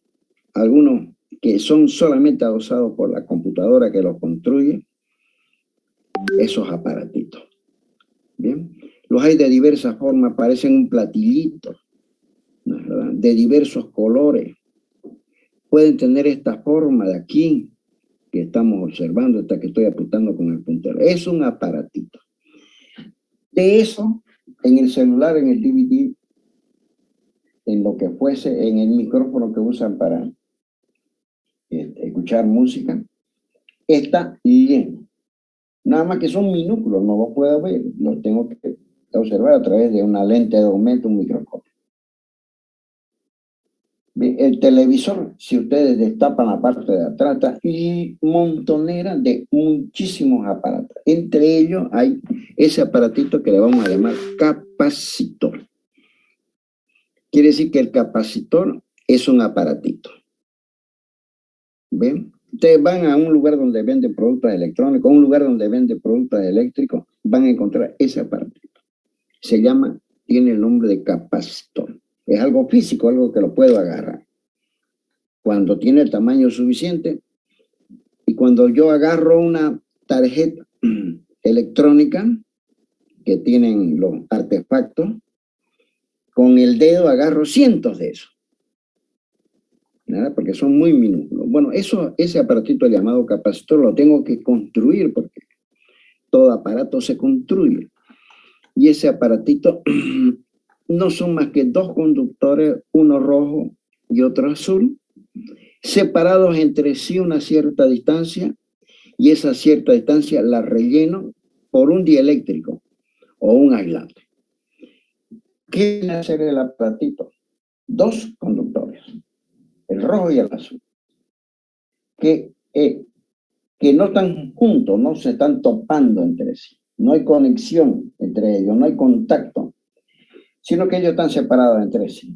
S1: algunos que son solamente adosados por la computadora que los construye, esos aparatitos. Bien, los hay de diversas formas, parecen un platillito, ¿verdad? De diversos colores. Pueden tener esta forma de aquí, que estamos observando, esta que estoy apuntando con el puntero. Es un aparatito. De eso, en el celular, en el DVD, en lo que fuese, en el micrófono que usan para escuchar música, está lleno. Nada más que son minúsculos, no lo puedo ver, lo tengo que observar a través de una lente de aumento, un microscopio. Bien, el televisor, si ustedes destapan la parte de atrás, está y montonera de muchísimos aparatos. Entre ellos hay ese aparatito que le vamos a llamar capacitor. Quiere decir que el capacitor es un aparatito. ¿Ven? Ustedes van a un lugar donde venden productos electrónicos, a un lugar donde venden productos eléctricos, van a encontrar ese aparatito. Tiene el nombre de capacitor. Es algo físico, algo que lo puedo agarrar. Cuando tiene el tamaño suficiente y cuando yo agarro una tarjeta electrónica, que tienen los artefactos, con el dedo agarro cientos de esos, ¿verdad? Porque son muy minúsculos. Bueno, ese aparatito llamado capacitor lo tengo que construir, porque todo aparato se construye. Y ese aparatito no son más que dos conductores, uno rojo y otro azul, separados entre sí una cierta distancia, y esa cierta distancia la relleno por un dieléctrico o un aislante. ¿Qué viene a hacer el aparatito? Dos conductores, el rojo y el azul, que no están juntos, no se están topando entre sí. No hay conexión entre ellos, no hay contacto, sino que ellos están separados entre sí.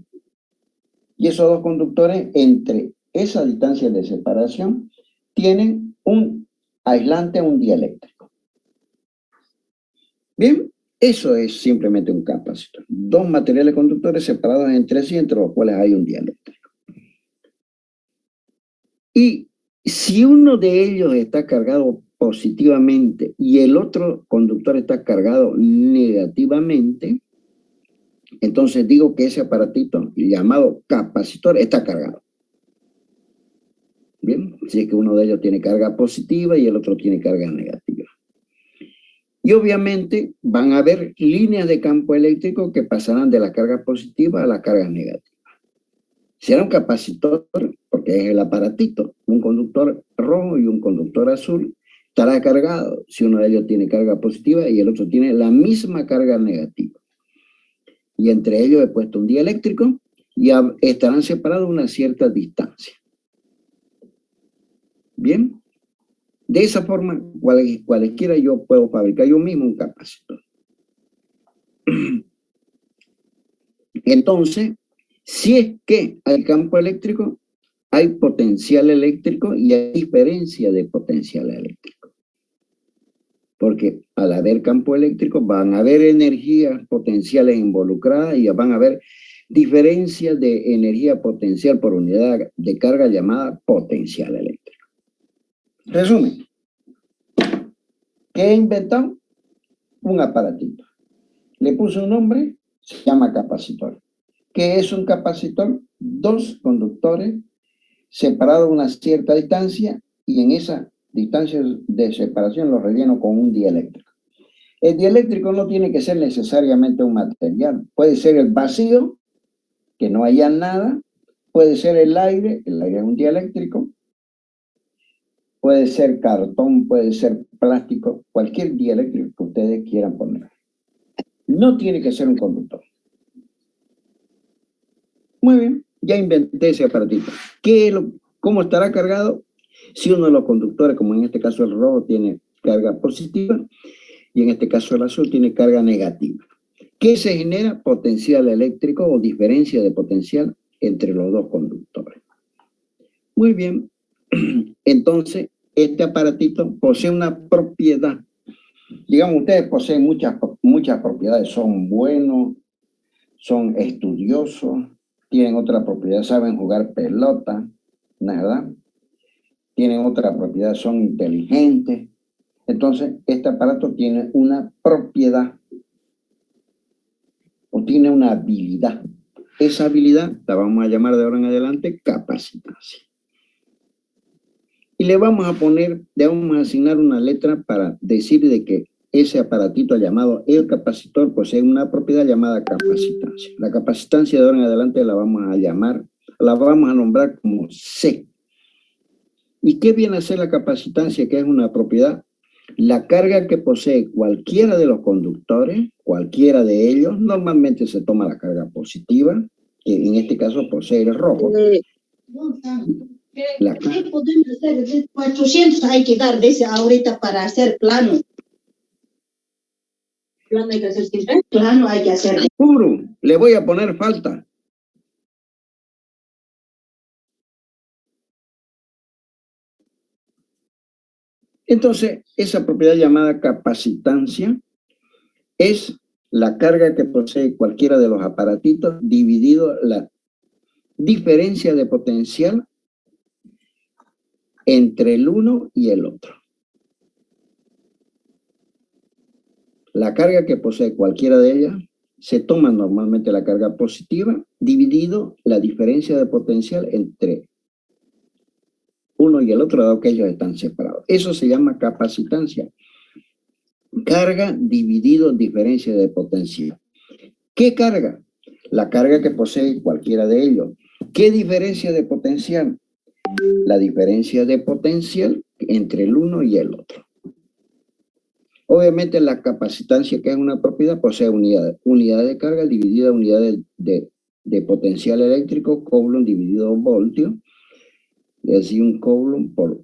S1: Y esos dos conductores, entre esa distancia de separación, tienen un aislante, un dieléctrico. Bien, eso es simplemente un capacitor. Dos materiales conductores separados entre sí, entre los cuales hay un dieléctrico. Y si uno de ellos está cargado positivamente y el otro conductor está cargado negativamente, entonces digo que ese aparatito llamado capacitor está cargado. Bien, si es que uno de ellos tiene carga positiva y el otro tiene carga negativa. Y obviamente van a haber líneas de campo eléctrico que pasarán de la carga positiva a la carga negativa. Será un capacitor, porque es el aparatito, un conductor rojo y un conductor azul, estará cargado si uno de ellos tiene carga positiva y el otro tiene la misma carga negativa. Y entre ellos he puesto un dieléctrico y estarán separados a una cierta distancia. Bien. De esa forma, cualesquiera yo puedo fabricar yo mismo un capacitor. Entonces, si es que hay campo eléctrico, hay potencial eléctrico y hay diferencia de potencial eléctrico. Porque al haber campo eléctrico van a haber energías potenciales involucradas y van a haber diferencias de energía potencial por unidad de carga llamada potencial eléctrico. Resumen. ¿Qué he inventado? Un aparatito. Le puse un nombre, se llama capacitor. ¿Qué es un capacitor? Dos conductores separados a una cierta distancia y en esa distancia de separación los relleno con un dieléctrico. El dieléctrico no tiene que ser necesariamente un material. Puede ser el vacío, que no haya nada. Puede ser el aire es un dieléctrico. Puede ser cartón, puede ser plástico, cualquier dieléctrico que ustedes quieran poner. No tiene que ser un conductor. Muy bien, ya inventé ese aparatito. ¿Cómo estará cargado? Si uno de los conductores, como en este caso el rojo, tiene carga positiva y en este caso el azul tiene carga negativa. ¿Qué se genera? Potencial eléctrico o diferencia de potencial entre los dos conductores. Muy bien. Entonces, este aparatito posee una propiedad. Digamos, ustedes poseen muchas propiedades. Son buenos, son estudiosos, tienen otra propiedad, saben jugar pelota, ¿verdad? Tienen otra propiedad, son inteligentes. Entonces, este aparato tiene una propiedad o tiene una habilidad. Esa habilidad la vamos a llamar de ahora en adelante capacitancia. Y le vamos a asignar una letra para decir de que ese aparatito llamado el capacitor posee una propiedad llamada capacitancia. La capacitancia de ahora en adelante la vamos a nombrar como C. ¿Y qué viene a ser la capacitancia? Que es una propiedad. La carga que posee cualquiera de los conductores, cualquiera de ellos, normalmente se toma la carga positiva, que en este caso posee el rojo.
S6: ¿Qué podemos hacer? De 400 hay que dar de ese ahorita para hacer plano. ¿Plano hay que hacer siempre? Plano hay que hacer.
S1: Puro, le voy a poner falta. Entonces, esa propiedad llamada capacitancia es la carga que posee cualquiera de los aparatitos dividido la diferencia de potencial entre el uno y el otro. La carga que posee cualquiera de ellas se toma normalmente la carga positiva dividido la diferencia de potencial entre uno y el otro, dado que ellos están separados. Eso se llama capacitancia. Carga dividido diferencia de potencial. ¿Qué carga? La carga que posee cualquiera de ellos. ¿Qué diferencia de potencial? La diferencia de potencial entre el uno y el otro. Obviamente la capacitancia, que es una propiedad, posee unidad de carga dividida unidad de potencial eléctrico, coulomb dividido voltio, es decir, un coulomb por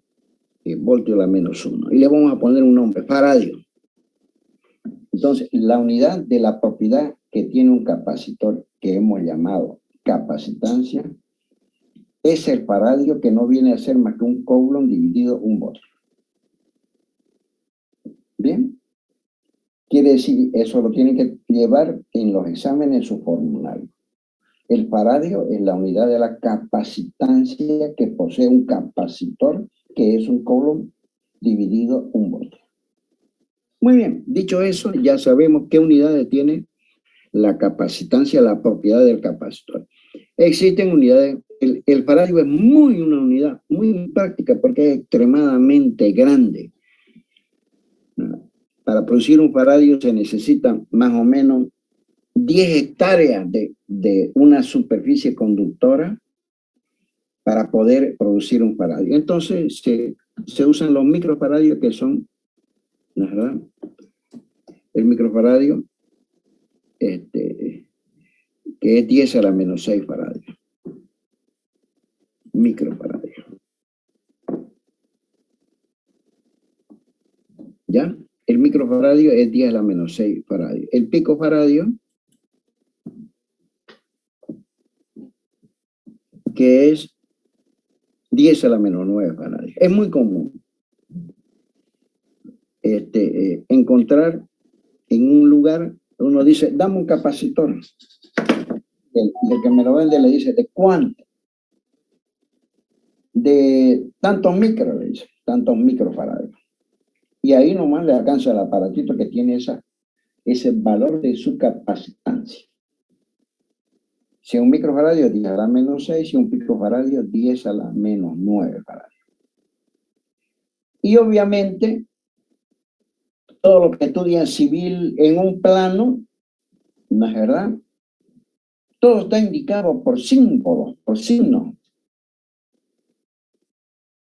S1: voltio a la menos 1. Y le vamos a poner un nombre, faradio. Entonces, la unidad de la propiedad que tiene un capacitor, que hemos llamado capacitancia, es el faradio, que no viene a ser más que un coulomb dividido un voltio. ¿Bien? Quiere decir, eso lo tienen que llevar en los exámenes en su formulario. El faradio es la unidad de la capacitancia que posee un capacitor, que es un coulomb dividido un voltio. Muy bien, dicho eso, ya sabemos qué unidades tiene la capacitancia, la propiedad del capacitor. Existen unidades, el faradio es una unidad muy práctica porque es extremadamente grande. Para producir un faradio se necesita más o menos 10 hectáreas de una superficie conductora para poder producir un faradio. Entonces se usan los microfaradios, que son, ¿verdad? El microfaradio, que es 10 a la menos 6 faradios. Microfaradio. ¿Ya? El microfaradio es 10 a la menos 6 faradios. El picofaradio, que es 10 a la menos 9 faradios. Es muy común encontrar en un lugar, uno dice, dame un capacitor. El que me lo vende le dice, ¿de cuánto? De tantos micros, le dice, tantos microfaradios. Y ahí nomás le alcanza el aparatito que tiene ese valor de su capacitancia. Si un microfaradio 10 a la menos 6, y un picofaradio 10 a la menos 9 faradios. Y obviamente, todo lo que estudian civil en un plano, ¿no es verdad? Todo está indicado por símbolos, por signos.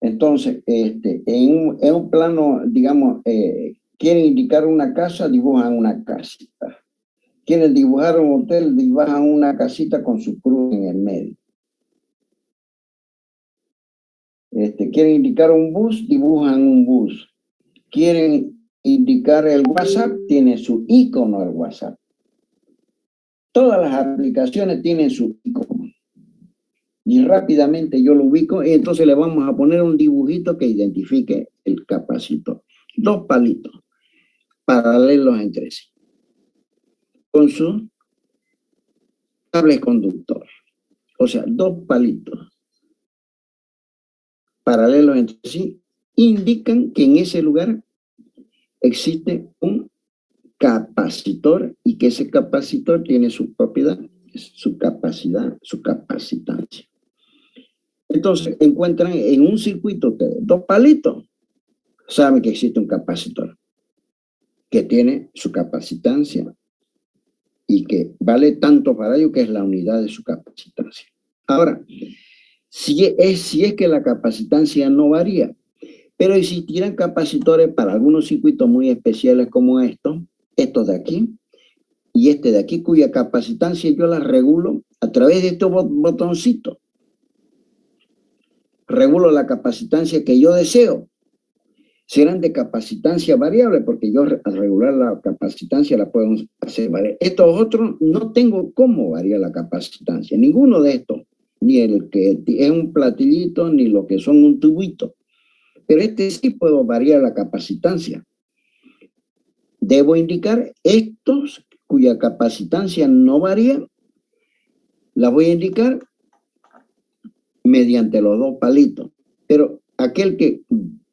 S1: Entonces, en un plano, digamos, quieren indicar una casa, dibujan una casita. Quieren dibujar un hotel, dibujan una casita con su cruz en el medio. Quieren indicar un bus, dibujan un bus. Quieren indicar el WhatsApp, tiene su icono el WhatsApp. Todas las aplicaciones tienen su icono. Y rápidamente yo lo ubico y entonces le vamos a poner un dibujito que identifique el capacitor. 2 palitos paralelos entre sí, con sus cables conductores. O sea, 2 palitos paralelos entre sí indican que en ese lugar existe un capacitor y que ese capacitor tiene su propiedad, su capacidad, su capacitancia. Entonces encuentran en un circuito ustedes 2 palitos, saben que existe un capacitor que tiene su capacitancia y que vale tanto faradio, que es la unidad de su capacitancia. Ahora, si es que la capacitancia no varía, pero existirán capacitores para algunos circuitos muy especiales como estos de aquí y este de aquí, cuya capacitancia yo la regulo a través de estos botoncitos. Regulo la capacitancia que yo deseo. Serán de capacitancia variable, porque yo al regular la capacitancia la puedo hacer variar. Estos otros no tengo cómo variar la capacitancia, ninguno de estos, ni el que es un platillito, ni lo que son un tubito. Pero sí puedo variar la capacitancia. Debo indicar estos cuya capacitancia no varía, la voy a indicar mediante los 2 palitos. Pero aquel que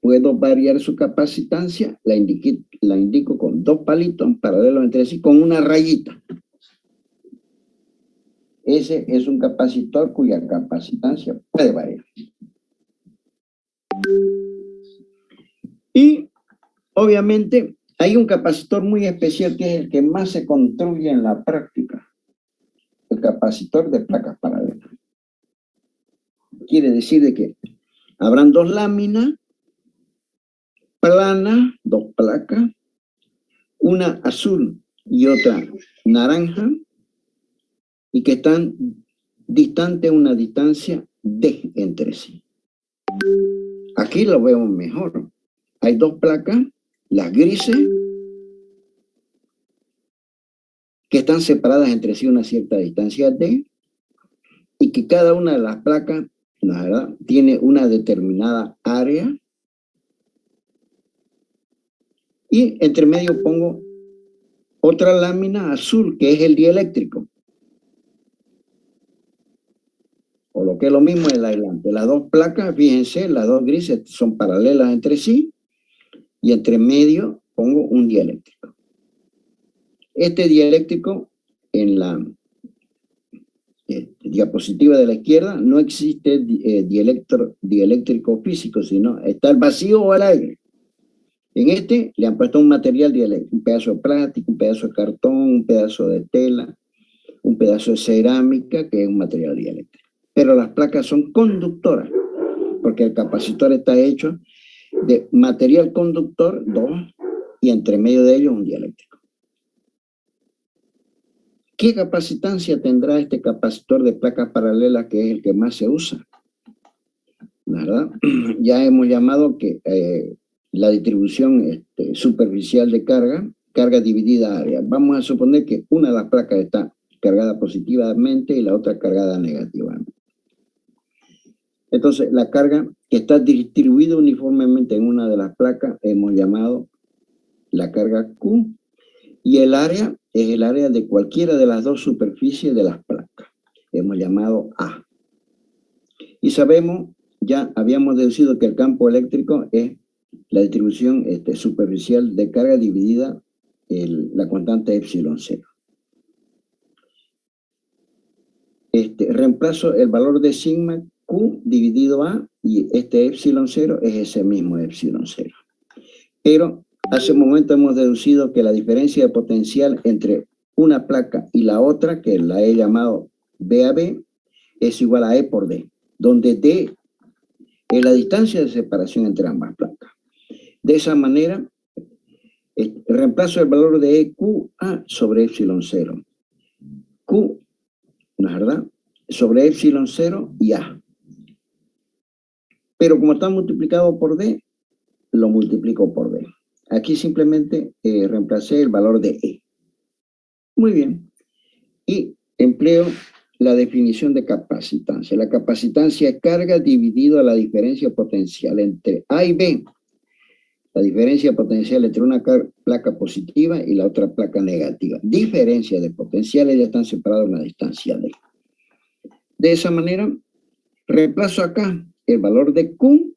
S1: puedo variar su capacitancia, la indico con dos palitos paralelos entre sí, con una rayita. Ese es un capacitor cuya capacitancia puede variar. Y, obviamente, hay un capacitor muy especial que es el que más se construye en la práctica. El capacitor de placas paralelas. Quiere decir de que habrán dos láminas planas, dos placas, una azul y otra naranja, y que están distantes una distancia d entre sí. Aquí lo vemos mejor. Hay dos placas, las grises, que están separadas entre sí una cierta distancia d, y que cada una de las placas, la verdad, tiene una determinada área. Y entre medio pongo otra lámina azul, que es el dieléctrico. O lo que es lo mismo el aislante. Las dos placas, fíjense, las dos grises son paralelas entre sí, y entre medio pongo un dieléctrico. Este dieléctrico, en la diapositiva de la izquierda, no existe dieléctrico físico, sino está el vacío o el aire. En este le han puesto un material dieléctrico, un pedazo de plástico, un pedazo de cartón, un pedazo de tela, un pedazo de cerámica, que es un material dieléctrico. Pero las placas son conductoras, porque el capacitor está hecho de material conductor, 2, y entre medio de ellos un dieléctrico. ¿Qué capacitancia tendrá este capacitor de placas paralelas, que es el que más se usa? ¿Verdad? Ya hemos llamado que la distribución superficial de carga dividida a área. Vamos a suponer que una de las placas está cargada positivamente y la otra cargada negativamente. Entonces, la carga que está distribuida uniformemente en una de las placas hemos llamado la carga Q, y el área es el área de cualquiera de las dos superficies de las placas. Hemos llamado A. Y sabemos, ya habíamos deducido que el campo eléctrico es la distribución superficial de carga dividida la constante epsilon 0. Reemplazo el valor de sigma Q dividido A, y este epsilon 0 es ese mismo epsilon 0. Pero hace un momento hemos deducido que la diferencia de potencial entre una placa y la otra, que la he llamado B a B, es igual a E por D, donde D es la distancia de separación entre ambas placas. De esa manera, reemplazo el valor de EQA sobre epsilon 0. Q, ¿no es verdad?, sobre epsilon 0 y A. Pero como está multiplicado por D, lo multiplico por D. Aquí simplemente reemplacé el valor de E. Muy bien. Y empleo la definición de capacitancia. La capacitancia es carga dividido a la diferencia potencial entre A y B. La diferencia potencial entre una placa positiva y la otra placa negativa. Diferencia de potenciales, ya están separados en una distancia D. De esa manera, reemplazo acá el valor de Q,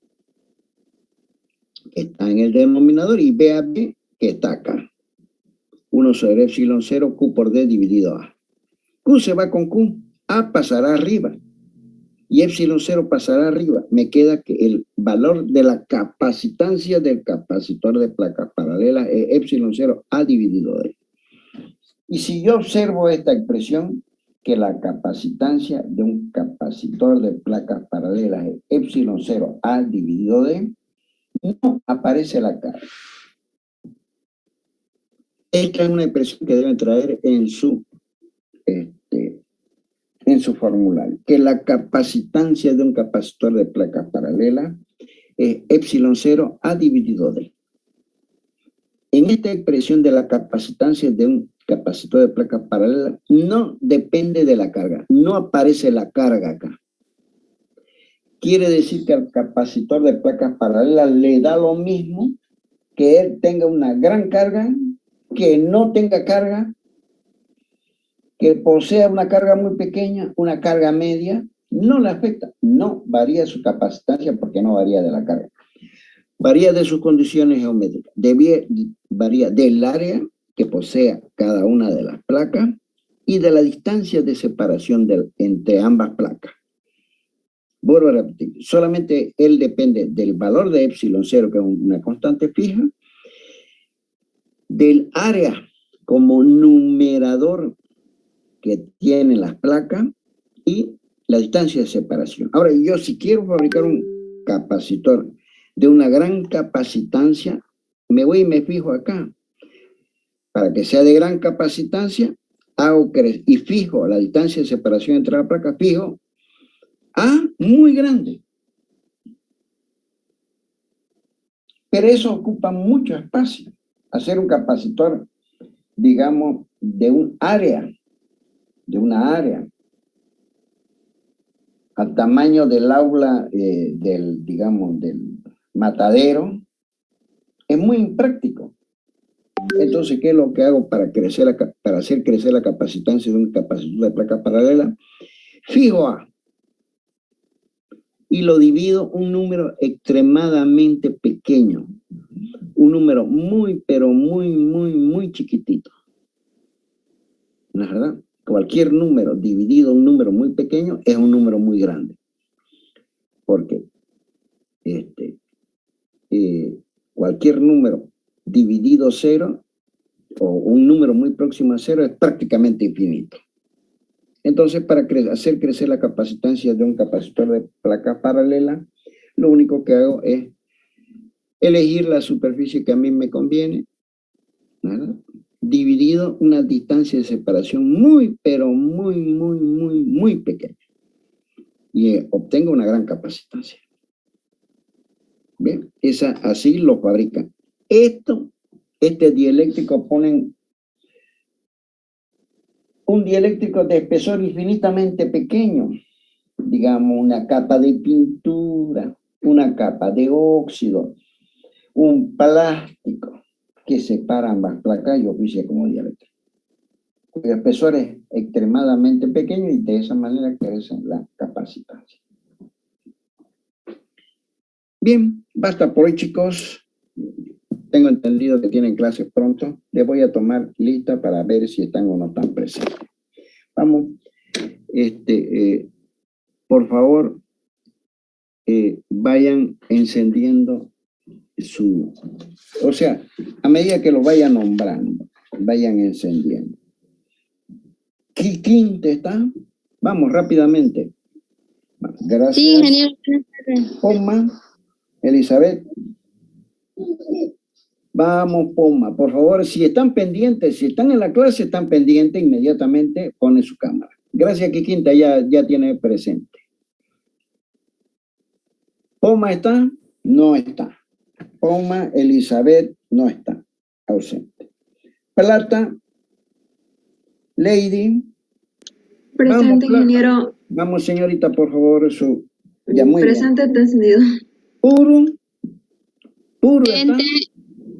S1: que está en el denominador, y B a B, que está acá. 1 sobre epsilon 0, Q por D dividido A. Q se va con Q, A pasará arriba, y epsilon 0 pasará arriba. Me queda que el valor de la capacitancia del capacitor de placas paralelas es epsilon 0 A dividido D. Y si yo observo esta expresión, que la capacitancia de un capacitor de placas paralelas es epsilon 0 A dividido D, no aparece la carga. Esta es una expresión que deben traer en su formulario, que la capacitancia de un capacitor de placas paralelas es epsilon 0 A dividido D. En esta expresión de la capacitancia de un capacitor de placas paralelas no depende de la carga, no aparece la carga acá. Quiere decir que al capacitor de placas paralelas le da lo mismo que él tenga una gran carga, que no tenga carga, que posea una carga muy pequeña, una carga media, no le afecta, no varía su capacitancia porque no varía de la carga. Varía de sus condiciones geométricas. Varía del área que posea cada una de las placas y de la distancia de separación entre ambas placas. Vuelvo a repetir, solamente él depende del valor de epsilon 0, que es una constante fija, del área como numerador que tienen las placas y la distancia de separación. Ahora, yo si quiero fabricar un capacitor de una gran capacitancia, me voy y me fijo acá. Para que sea de gran capacitancia, hago y fijo la distancia de separación entre las placas, fijo A muy grande. Pero eso ocupa mucho espacio. Hacer un capacitor, digamos, de un área, de una área, al tamaño del aula, digamos, del matadero, es muy impráctico. Entonces, ¿qué es lo que hago para hacer crecer la capacitancia de un capacitor de placa paralela? Fijo A y lo divido un número extremadamente pequeño, un número muy, pero muy chiquitito. ¿No es verdad? Cualquier número dividido un número muy pequeño es un número muy grande. Porque cualquier número dividido 0 o un número muy próximo a 0 es prácticamente infinito. Entonces, para hacer crecer la capacitancia de un capacitor de placa paralela, lo único que hago es elegir la superficie que a mí me conviene, ¿verdad? Dividido una distancia de separación muy, pero muy pequeña. Y obtengo una gran capacitancia. Bien, así lo fabrican. Este dieléctrico ponen un dieléctrico de espesor infinitamente pequeño, digamos una capa de pintura, una capa de óxido, un plástico que separa ambas placas y oficia como dieléctrico. El espesor es extremadamente pequeño y de esa manera crece la capacitancia. Bien, basta por hoy, chicos. Tengo entendido que tienen clases pronto. Les voy a tomar lista para ver si están o no están presentes. Vamos. Por favor, vayan encendiendo o sea, a medida que lo vayan nombrando, vayan encendiendo. ¿Quinta está? Vamos, rápidamente. Gracias.
S3: Sí, ingeniero.
S1: Poma, Elizabeth. Vamos, Poma, por favor, si están pendientes, si están en la clase, están pendientes, inmediatamente pone su cámara. Gracias, Quinta, ya tiene presente. Poma está, no está. Poma, Elizabeth, no está, ausente. Plata, Lady.
S7: Presente,
S1: Vamos,
S7: ingeniero.
S1: Vamos, señorita, por favor, ya muy
S7: Presente,
S1: bien.
S7: entendido.
S1: Puro, ¿está?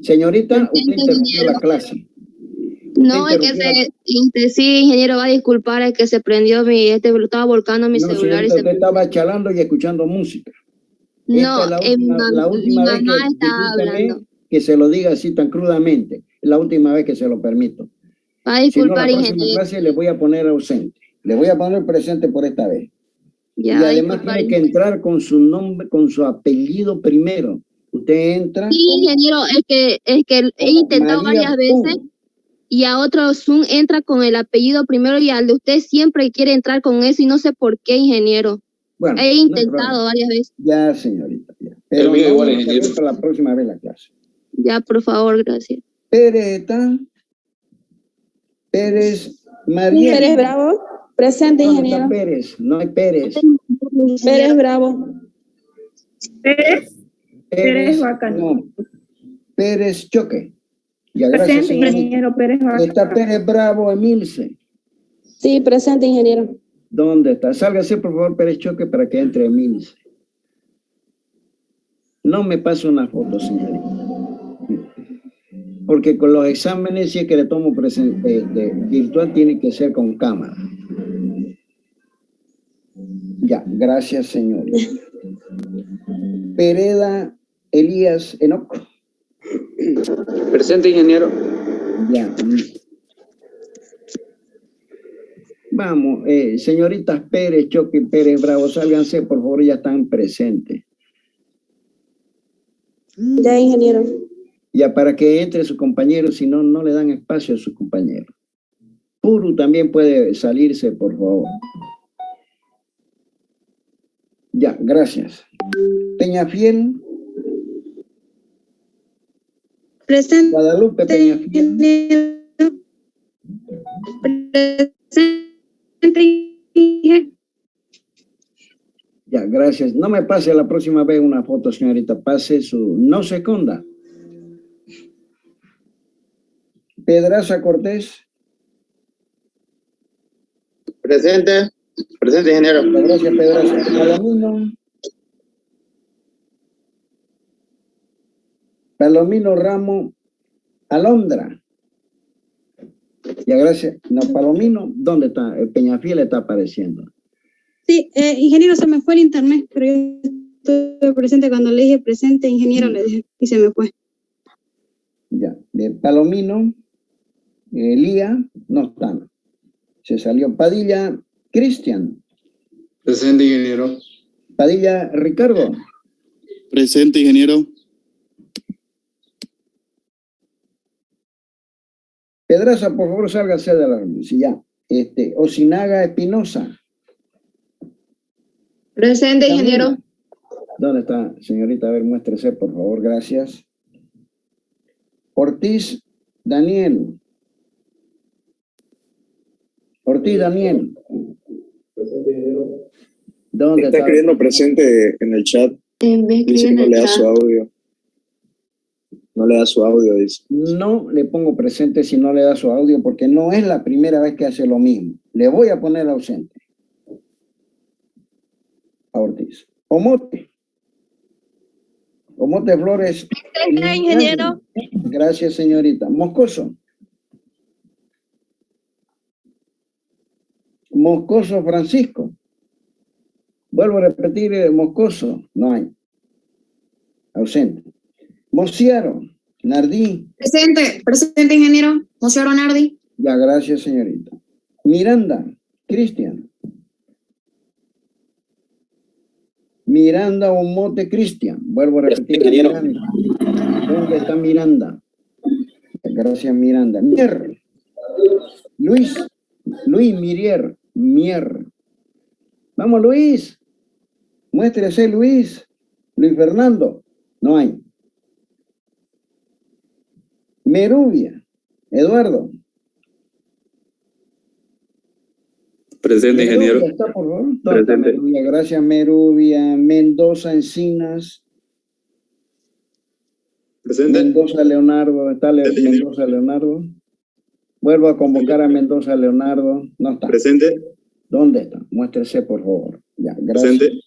S1: Señorita, usted interrumpió la clase.
S3: No, es que sí, ingeniero, va a disculpar, es que se prendió estaba volcando mi celular.
S1: Señorita, usted estaba charlando y escuchando música.
S3: No,
S1: la última vez
S3: mamá estaba hablando.
S1: Que se lo diga así tan crudamente. Es la última vez que se lo permito.
S3: Va a disculpar,
S1: si no, la próxima clase le voy a poner ausente. Le voy a poner presente por esta vez. Ya, y además tiene que entrar con su nombre, con su apellido primero. Usted entra.
S3: Sí, ingeniero, es que he intentado varias veces y a otro Zoom entra con el apellido primero y al de usted siempre quiere entrar con eso y no sé por qué, ingeniero. Bueno, he intentado varias veces.
S1: Ya, señorita. Ya. Pero igual, ingeniero, para la próxima vez la clase.
S3: Ya, por favor, gracias.
S1: Pérez está. Pérez María.
S8: Pérez Bravo. Presente, ingeniero.
S1: Pérez, no hay Pérez.
S8: Pérez Bravo.
S7: Pérez Bacán.
S1: No. Pérez Choque. Ya,
S7: presente,
S1: gracias,
S7: ingeniero Pérez Bacán.
S1: Está Pérez Bravo, Emilce.
S8: Sí, presente, ingeniero.
S1: ¿Dónde está? Sálgase, por favor, Pérez Choque, para que entre Emilce. No me pase una foto, señorita. Porque con los exámenes, si es que le tomo virtual, tiene que ser con cámara. Ya, gracias, señor. Pereda Elías Enoc.
S5: Presente, ingeniero.
S1: Ya. Vamos, señoritas Pérez, Choque, Pérez, Bravo, sálganse, por favor, ya están presentes.
S8: Ya, ingeniero.
S1: Ya para que entre su compañero, si no, no le dan espacio a su compañero. Puru también puede salirse, por favor. Ya, gracias. Peñafiel.
S7: Presente.
S1: Guadalupe Peñafiel.
S7: Presente.
S1: Ya, gracias. No me pase la próxima vez una foto, señorita. Pase su... No se esconda. Pedraza Cortés.
S2: Presente. Presente, ingeniero.
S1: Gracias, Pedraza. Palomino. Palomino Ramo Alondra. Ya, gracias. No, Palomino, ¿dónde está? El Peñafiel está apareciendo.
S7: Sí, ingeniero, se me fue el internet, pero yo estuve presente cuando le dije presente, ingeniero, le dije, y se me fue.
S1: Ya, de Palomino, Lía, no están. Se salió. Padilla, Cristian.
S2: Presente, ingeniero.
S1: Padilla, Ricardo.
S2: Presente, ingeniero.
S1: Pedraza, por favor, sálgase de la reunión. Sí, ya. Osinaga Espinosa.
S3: Presente, ingeniero.
S1: ¿Dónde está, señorita? A ver, muéstrese, por favor, gracias. Ortiz Daniel. Ortiz Daniel.
S2: Presente, ingeniero.
S1: ¿Dónde está?
S2: Está escribiendo presente en el chat. Dice que no le da su audio. No le da su audio, dice.
S1: No le pongo presente si no le da su audio, porque no es la primera vez que hace lo mismo. Le voy a poner ausente. A Ortiz. Omote. Omote Flores.
S3: Presente, ingeniero.
S1: Gracias, señorita. Moscoso. Moscoso Francisco. Vuelvo a repetir, Moscoso. No hay. Ausente. Mociaro. Nardí.
S7: Presente, ingeniero. Mociaro Nardi.
S1: Ya, gracias, señorita. Miranda. Cristian. Miranda Omote Cristian. Vuelvo a repetir. Miranda. ¿Dónde está Miranda? Gracias, Miranda. Mier. Luis Mirier. Mier. Vamos, Luis. Muéstrese, Luis. Luis Fernando. No hay. Merubia. Eduardo.
S2: Presente, ingeniero.
S1: Está, por favor. Presente. Merubia. Gracias, Merubia. Mendoza Encinas.
S2: Presente.
S1: Mendoza Leonardo. ¿Está Mendoza Leonardo? Vuelvo a convocar a Mendoza Leonardo. No está.
S2: Presente.
S1: ¿Dónde está? Muéstrese, por favor. Ya, gracias.
S2: Presente.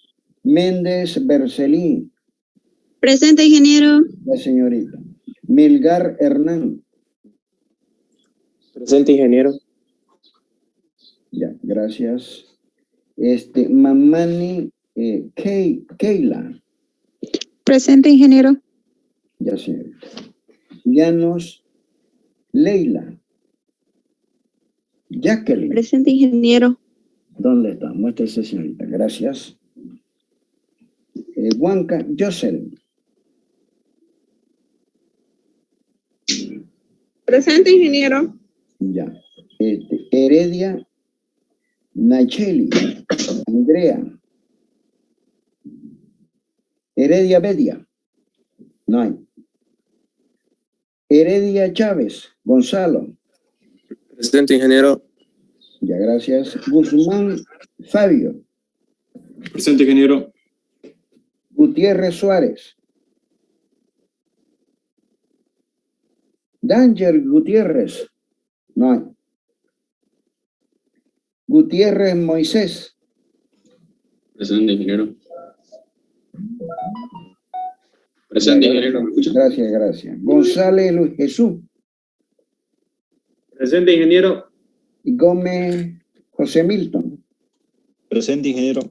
S1: Méndez Bercelín.
S7: Presente, ingeniero.
S1: La señorita. Melgar Hernán.
S2: Presente, ingeniero.
S1: Ya, gracias. Mamani Keila.
S7: Presente, ingeniero.
S1: Ya, señorita. Llanos Leila. Jacqueline.
S4: Presente, ingeniero.
S1: ¿Dónde está? Muéstrese, señorita. Gracias. Huanca Jocelyn.
S7: Presente, ingeniero.
S1: Ya. Heredia Nacheli. Andrea. Heredia Bedia. No hay. Heredia Chávez. Gonzalo.
S2: Presente, ingeniero.
S1: Ya, gracias. Guzmán Fabio.
S2: Presente, ingeniero.
S1: Gutiérrez Suárez. Danger Gutiérrez. No hay. Gutiérrez Moisés.
S2: Presente, ingeniero. Presente, ingeniero. ¿Me escucha?
S1: Gracias, gracias. González Luis Jesús.
S2: Presente, ingeniero.
S1: Gómez José Milton.
S2: Presente, ingeniero.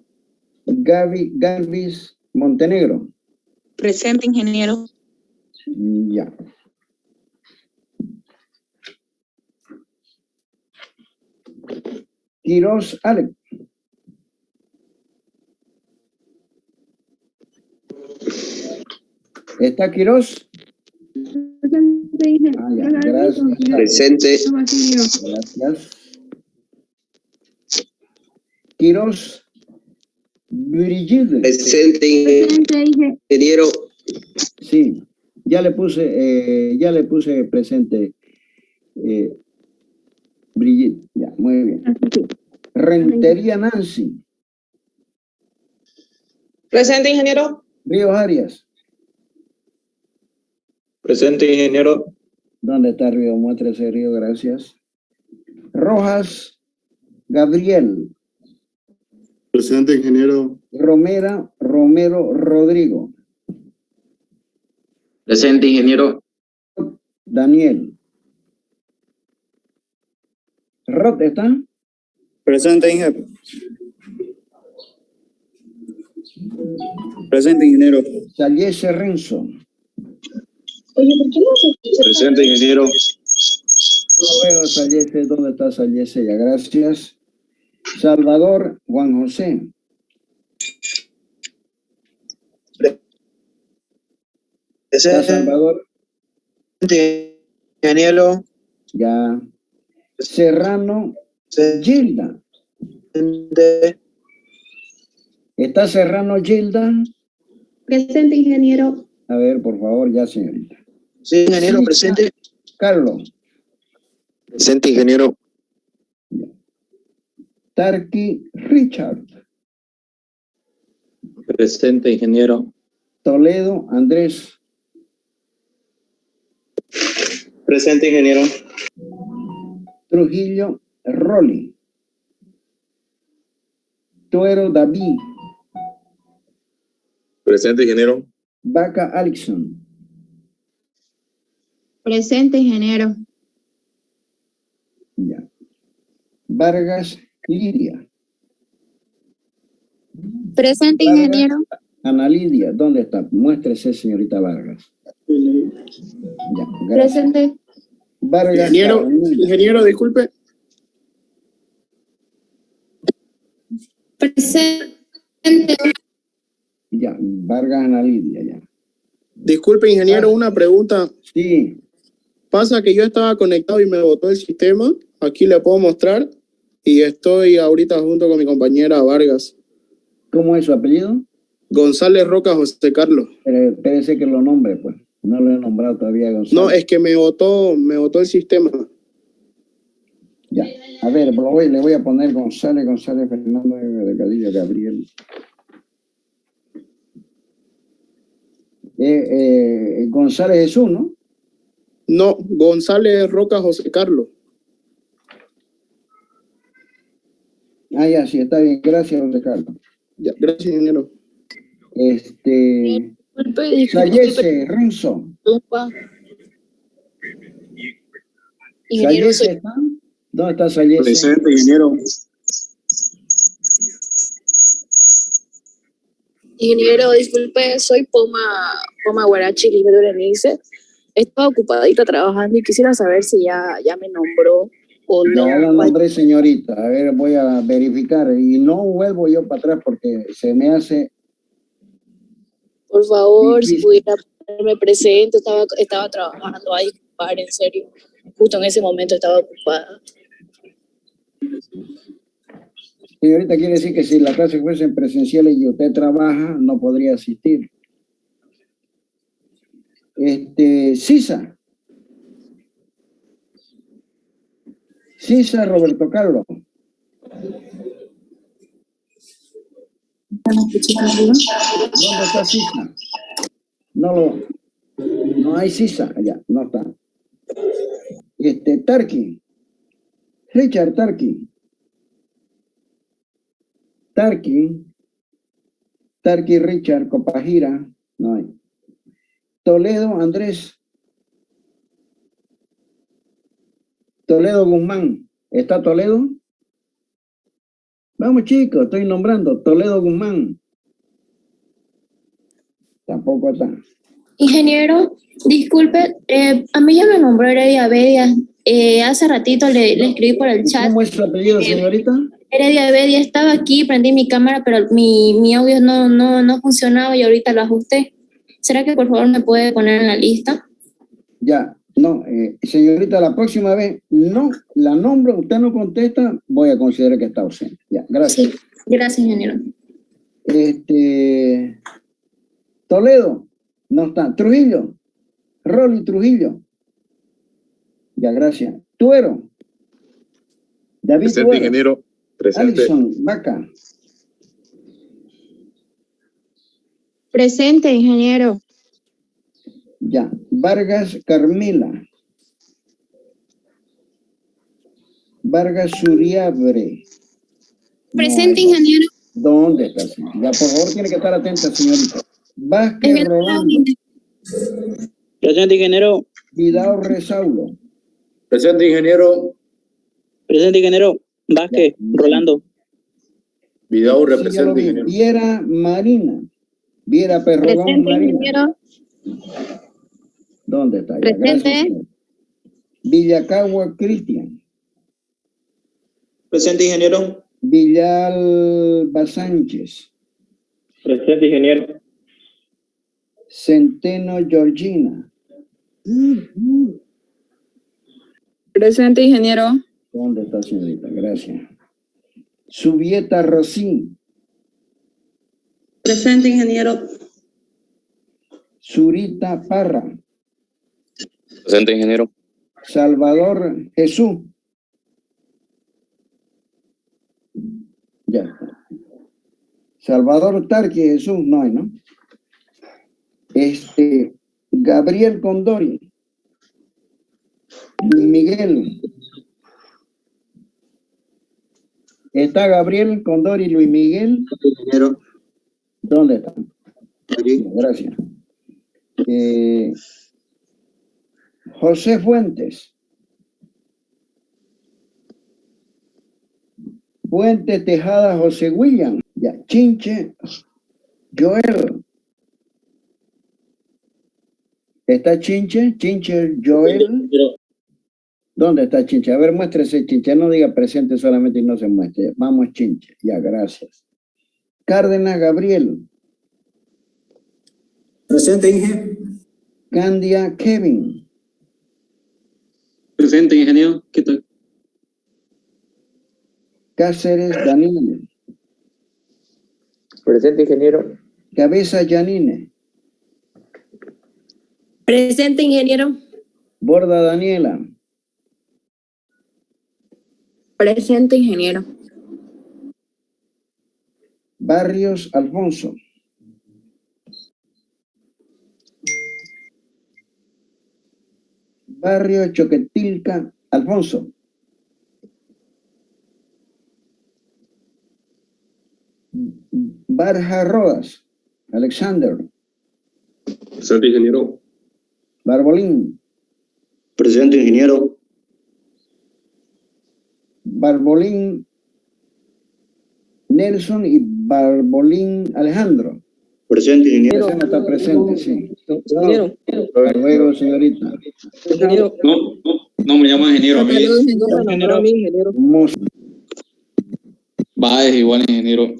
S1: Galvis Montenegro.
S9: Presente, ingeniero.
S1: Ya. Quiroz Alex. ¿Está Quiroz? Ah, ya. Gracias.
S2: Presente.
S1: Gracias. Quiroz Brigitte.
S2: Presente, ingeniero.
S1: Sí, ya le puse presente. Brigitte, ya, muy bien. Rentería Nancy.
S10: Presente, ingeniero.
S1: Ríos Arias.
S2: Presente, ingeniero.
S1: ¿Dónde está Río? Muéstrese Río, gracias. Rojas Gabriel.
S2: Presente, ingeniero.
S1: Romero Rodrigo.
S2: Presente, ingeniero.
S1: Daniel. Rot, ¿está?
S2: Presente, ingeniero. Presente, ingeniero.
S1: Sallese Renzo.
S6: Oye, ¿por qué no se escucha?
S2: Presente, ingeniero.
S1: No veo Sallese. ¿Dónde está Sallese? Ya, gracias. Salvador Juan José. ¿Está Salvador?
S2: Ingeniero.
S1: Ya. Serrano Gilda. ¿Está Serrano Gilda?
S8: Presente, ingeniero.
S1: A ver, por favor, ya, señorita.
S2: Sí, ingeniero,
S1: Sí,
S2: presente.
S1: Carlos.
S2: Presente, ingeniero.
S1: Tarqui Richard.
S5: Presente, ingeniero.
S1: Toledo Andrés.
S2: Presente, ingeniero.
S1: Trujillo Rolly. Tuero David.
S2: Presente, ingeniero.
S1: Vaca Alexson.
S3: Presente, ingeniero.
S1: Ya. Vargas Lidia.
S3: Presente,
S1: Vargas,
S3: ingeniero.
S1: Ana Lidia, ¿dónde está? Muéstrese, señorita Vargas. Ya, gracias.
S3: Presente.
S1: Vargas.
S2: Ingeniero, ingeniero, disculpe.
S3: Presente.
S1: Ya, Vargas Ana Lidia, ya.
S2: Disculpe, ingeniero, una pregunta.
S1: Sí.
S2: Pasa que yo estaba conectado y me botó el sistema. Aquí le puedo mostrar. Y estoy ahorita junto con mi compañera Vargas.
S1: ¿Cómo es su apellido?
S2: González Roca José Carlos.
S1: Espérese que lo nombre, pues. No lo he nombrado todavía, González.
S2: No, es que me botó el sistema.
S1: Ya. A ver, le voy a poner González Fernando de Cadillo Gabriel. González Jesús, ¿no?
S2: No, González Roca José Carlos.
S1: Ah, ya, sí, está bien. Gracias, José Carlos.
S2: Ya, gracias, ingeniero.
S1: Sallese Renzo.
S3: Ingeniero,
S1: ¿Sallese está? ¿Dónde está Sallese?
S2: Presente, ingeniero.
S11: Ingeniero, disculpe, soy Poma Guarachi, Libre Berenice. Estaba ocupadita trabajando y quisiera saber si ya me nombró o no.
S1: Ya la nombré, señorita. A ver, voy a verificar. Y no vuelvo yo para atrás porque se me hace...
S11: Por favor,
S1: difícil.
S11: si pudiera ponerme presente, estaba trabajando ahí, en serio. Justo en ese momento estaba ocupada.
S1: Señorita, quiere decir que si las clases fuesen presenciales y usted trabaja, no podría asistir. Cisa Roberto Carlos. ¿Dónde está Cisa? No hay Cisa allá, no está. Tarqui. Richard Tarqui. Tarqui Richard Copajira, no hay. Toledo Andrés. Toledo Guzmán. ¿Está Toledo? Vamos chicos, estoy nombrando. Toledo Guzmán. Tampoco está.
S11: Ingeniero, disculpe, a mí ya me nombró Heredia Bedia. Hace ratito le escribí por el chat.
S1: ¿Cómo es su apellido, señorita?
S11: Heredia Bedia, estaba aquí, prendí mi cámara, pero mi audio no funcionaba y ahorita lo ajusté. ¿Será que por favor me puede poner en la lista?
S1: Ya, no, señorita, la próxima vez no la nombro, usted no contesta, voy a considerar que está ausente. Ya, gracias.
S11: Sí, gracias, ingeniero.
S1: Toledo, no está. Trujillo, Rolly Trujillo. Ya, gracias. Tuero. David
S9: Presente,
S1: Tuero.
S9: ingeniero. Presente.
S1: Alison Vaca.
S3: Presente, ingeniero.
S1: Ya. Vargas Carmela. Vargas Suriabre.
S3: Presente,
S1: No,
S3: ingeniero.
S1: ¿dónde está? Ya, por favor, tiene que estar atenta, señorita. Vázquez Rolando.
S12: Presente, ingeniero.
S1: Vidal Resaulo.
S9: Presente, ingeniero.
S12: Presente, ingeniero. Vázquez, Rolando.
S9: Vidal representa, ingeniero.
S1: Viera Marina. Viera Perrogón
S3: Presente,
S1: Marina.
S3: ingeniero.
S1: ¿Dónde está? Ya,
S3: Presente.
S1: gracias. Villacagua Cristian.
S12: Presente, ingeniero.
S1: Villalba Sánchez.
S12: Presente, ingeniero.
S1: Centeno Georgina.
S10: Presente, ingeniero.
S1: ¿Dónde está, señorita? Gracias. Subieta Rosín.
S6: Presente, ingeniero.
S1: Zurita Parra.
S9: Presente, ingeniero.
S1: Salvador Jesús. Ya está. Salvador Tarqui Jesús, no hay, ¿no? Gabriel Condori. Miguel. ¿Está Gabriel Condori, Luis Miguel?
S12: Ingeniero.
S1: ¿Dónde están?
S12: Aquí.
S1: Gracias. José Fuentes. Fuentes Tejada José William. Ya. Chinche Joel. ¿Está Chinche? Chinche Joel. ¿Dónde está Chinche? A ver, muéstrese Chinche. No diga presente solamente y no se muestre. Vamos, Chinche. Ya, gracias. Cárdenas Gabriel.
S12: Presente, ingeniero.
S1: Candia Kevin.
S12: Presente, ingeniero. ¿Qué tal?
S1: Cáceres Daniel.
S12: Presente, ingeniero.
S1: Cabeza Janine.
S3: Presente, ingeniero.
S1: Borda Daniela.
S11: Presente, ingeniero.
S1: Barrios Alfonso. Barrio Choquetilca Alfonso. Barja Rodas Alexander.
S9: Presente, ingeniero.
S1: Barbolín.
S12: Presente, ingeniero.
S1: Barbolín Nelson y Barbolín Alejandro.
S12: Presente, ingeniero.
S1: Ese no está presente, sí.
S12: Ingeniero.
S1: Hasta luego, señorita.
S12: Ingeniero. No me llamo ingeniero a mí.
S1: Ingeniero.
S12: Va, es igual, ingeniero.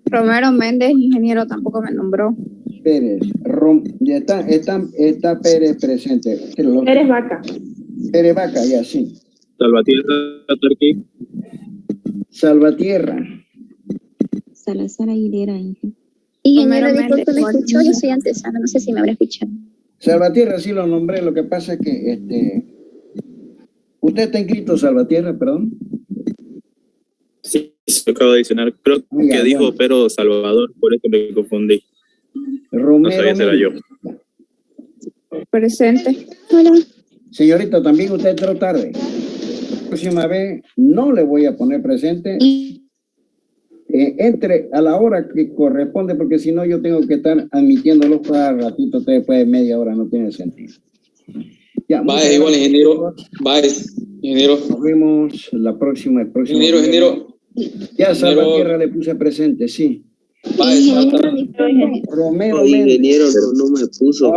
S3: Romero Méndez, ingeniero, tampoco me nombró.
S1: Pérez. Ya está Pérez presente.
S8: Eres Vaca.
S1: Pérez Vaca, ya sí.
S9: Salvatierra, Tarqui.
S1: Salvatierra.
S4: Salazar Aguilera, ingeniero.
S3: Ingeniero, disculpe, ¿me escuchó? Yo soy antesana, no sé si me habrá escuchado.
S1: Salvatierra sí lo nombré, lo que pasa es que ¿usted está inscrito, Salvatierra, perdón?
S9: Sí, se acaba de adicionar. Creo que dijo, bueno, pero Salvador, por eso me confundí.
S1: Romero.
S9: No sabía si era yo.
S3: Presente. Hola.
S1: Señorita, también usted entró tarde. La próxima vez no le voy a poner presente. Entre a la hora que corresponde, porque si no yo tengo que estar admitiéndolo cada ratito, después de media hora, no tiene sentido. Ya,
S12: Va, igual, ingeniero. Va, ingeniero.
S1: Nos vemos el próximo
S12: ingeniero.
S1: Ya Salvatierra le puse presente, sí.
S12: Báez,
S1: Romero,
S13: ingeniero no me puso.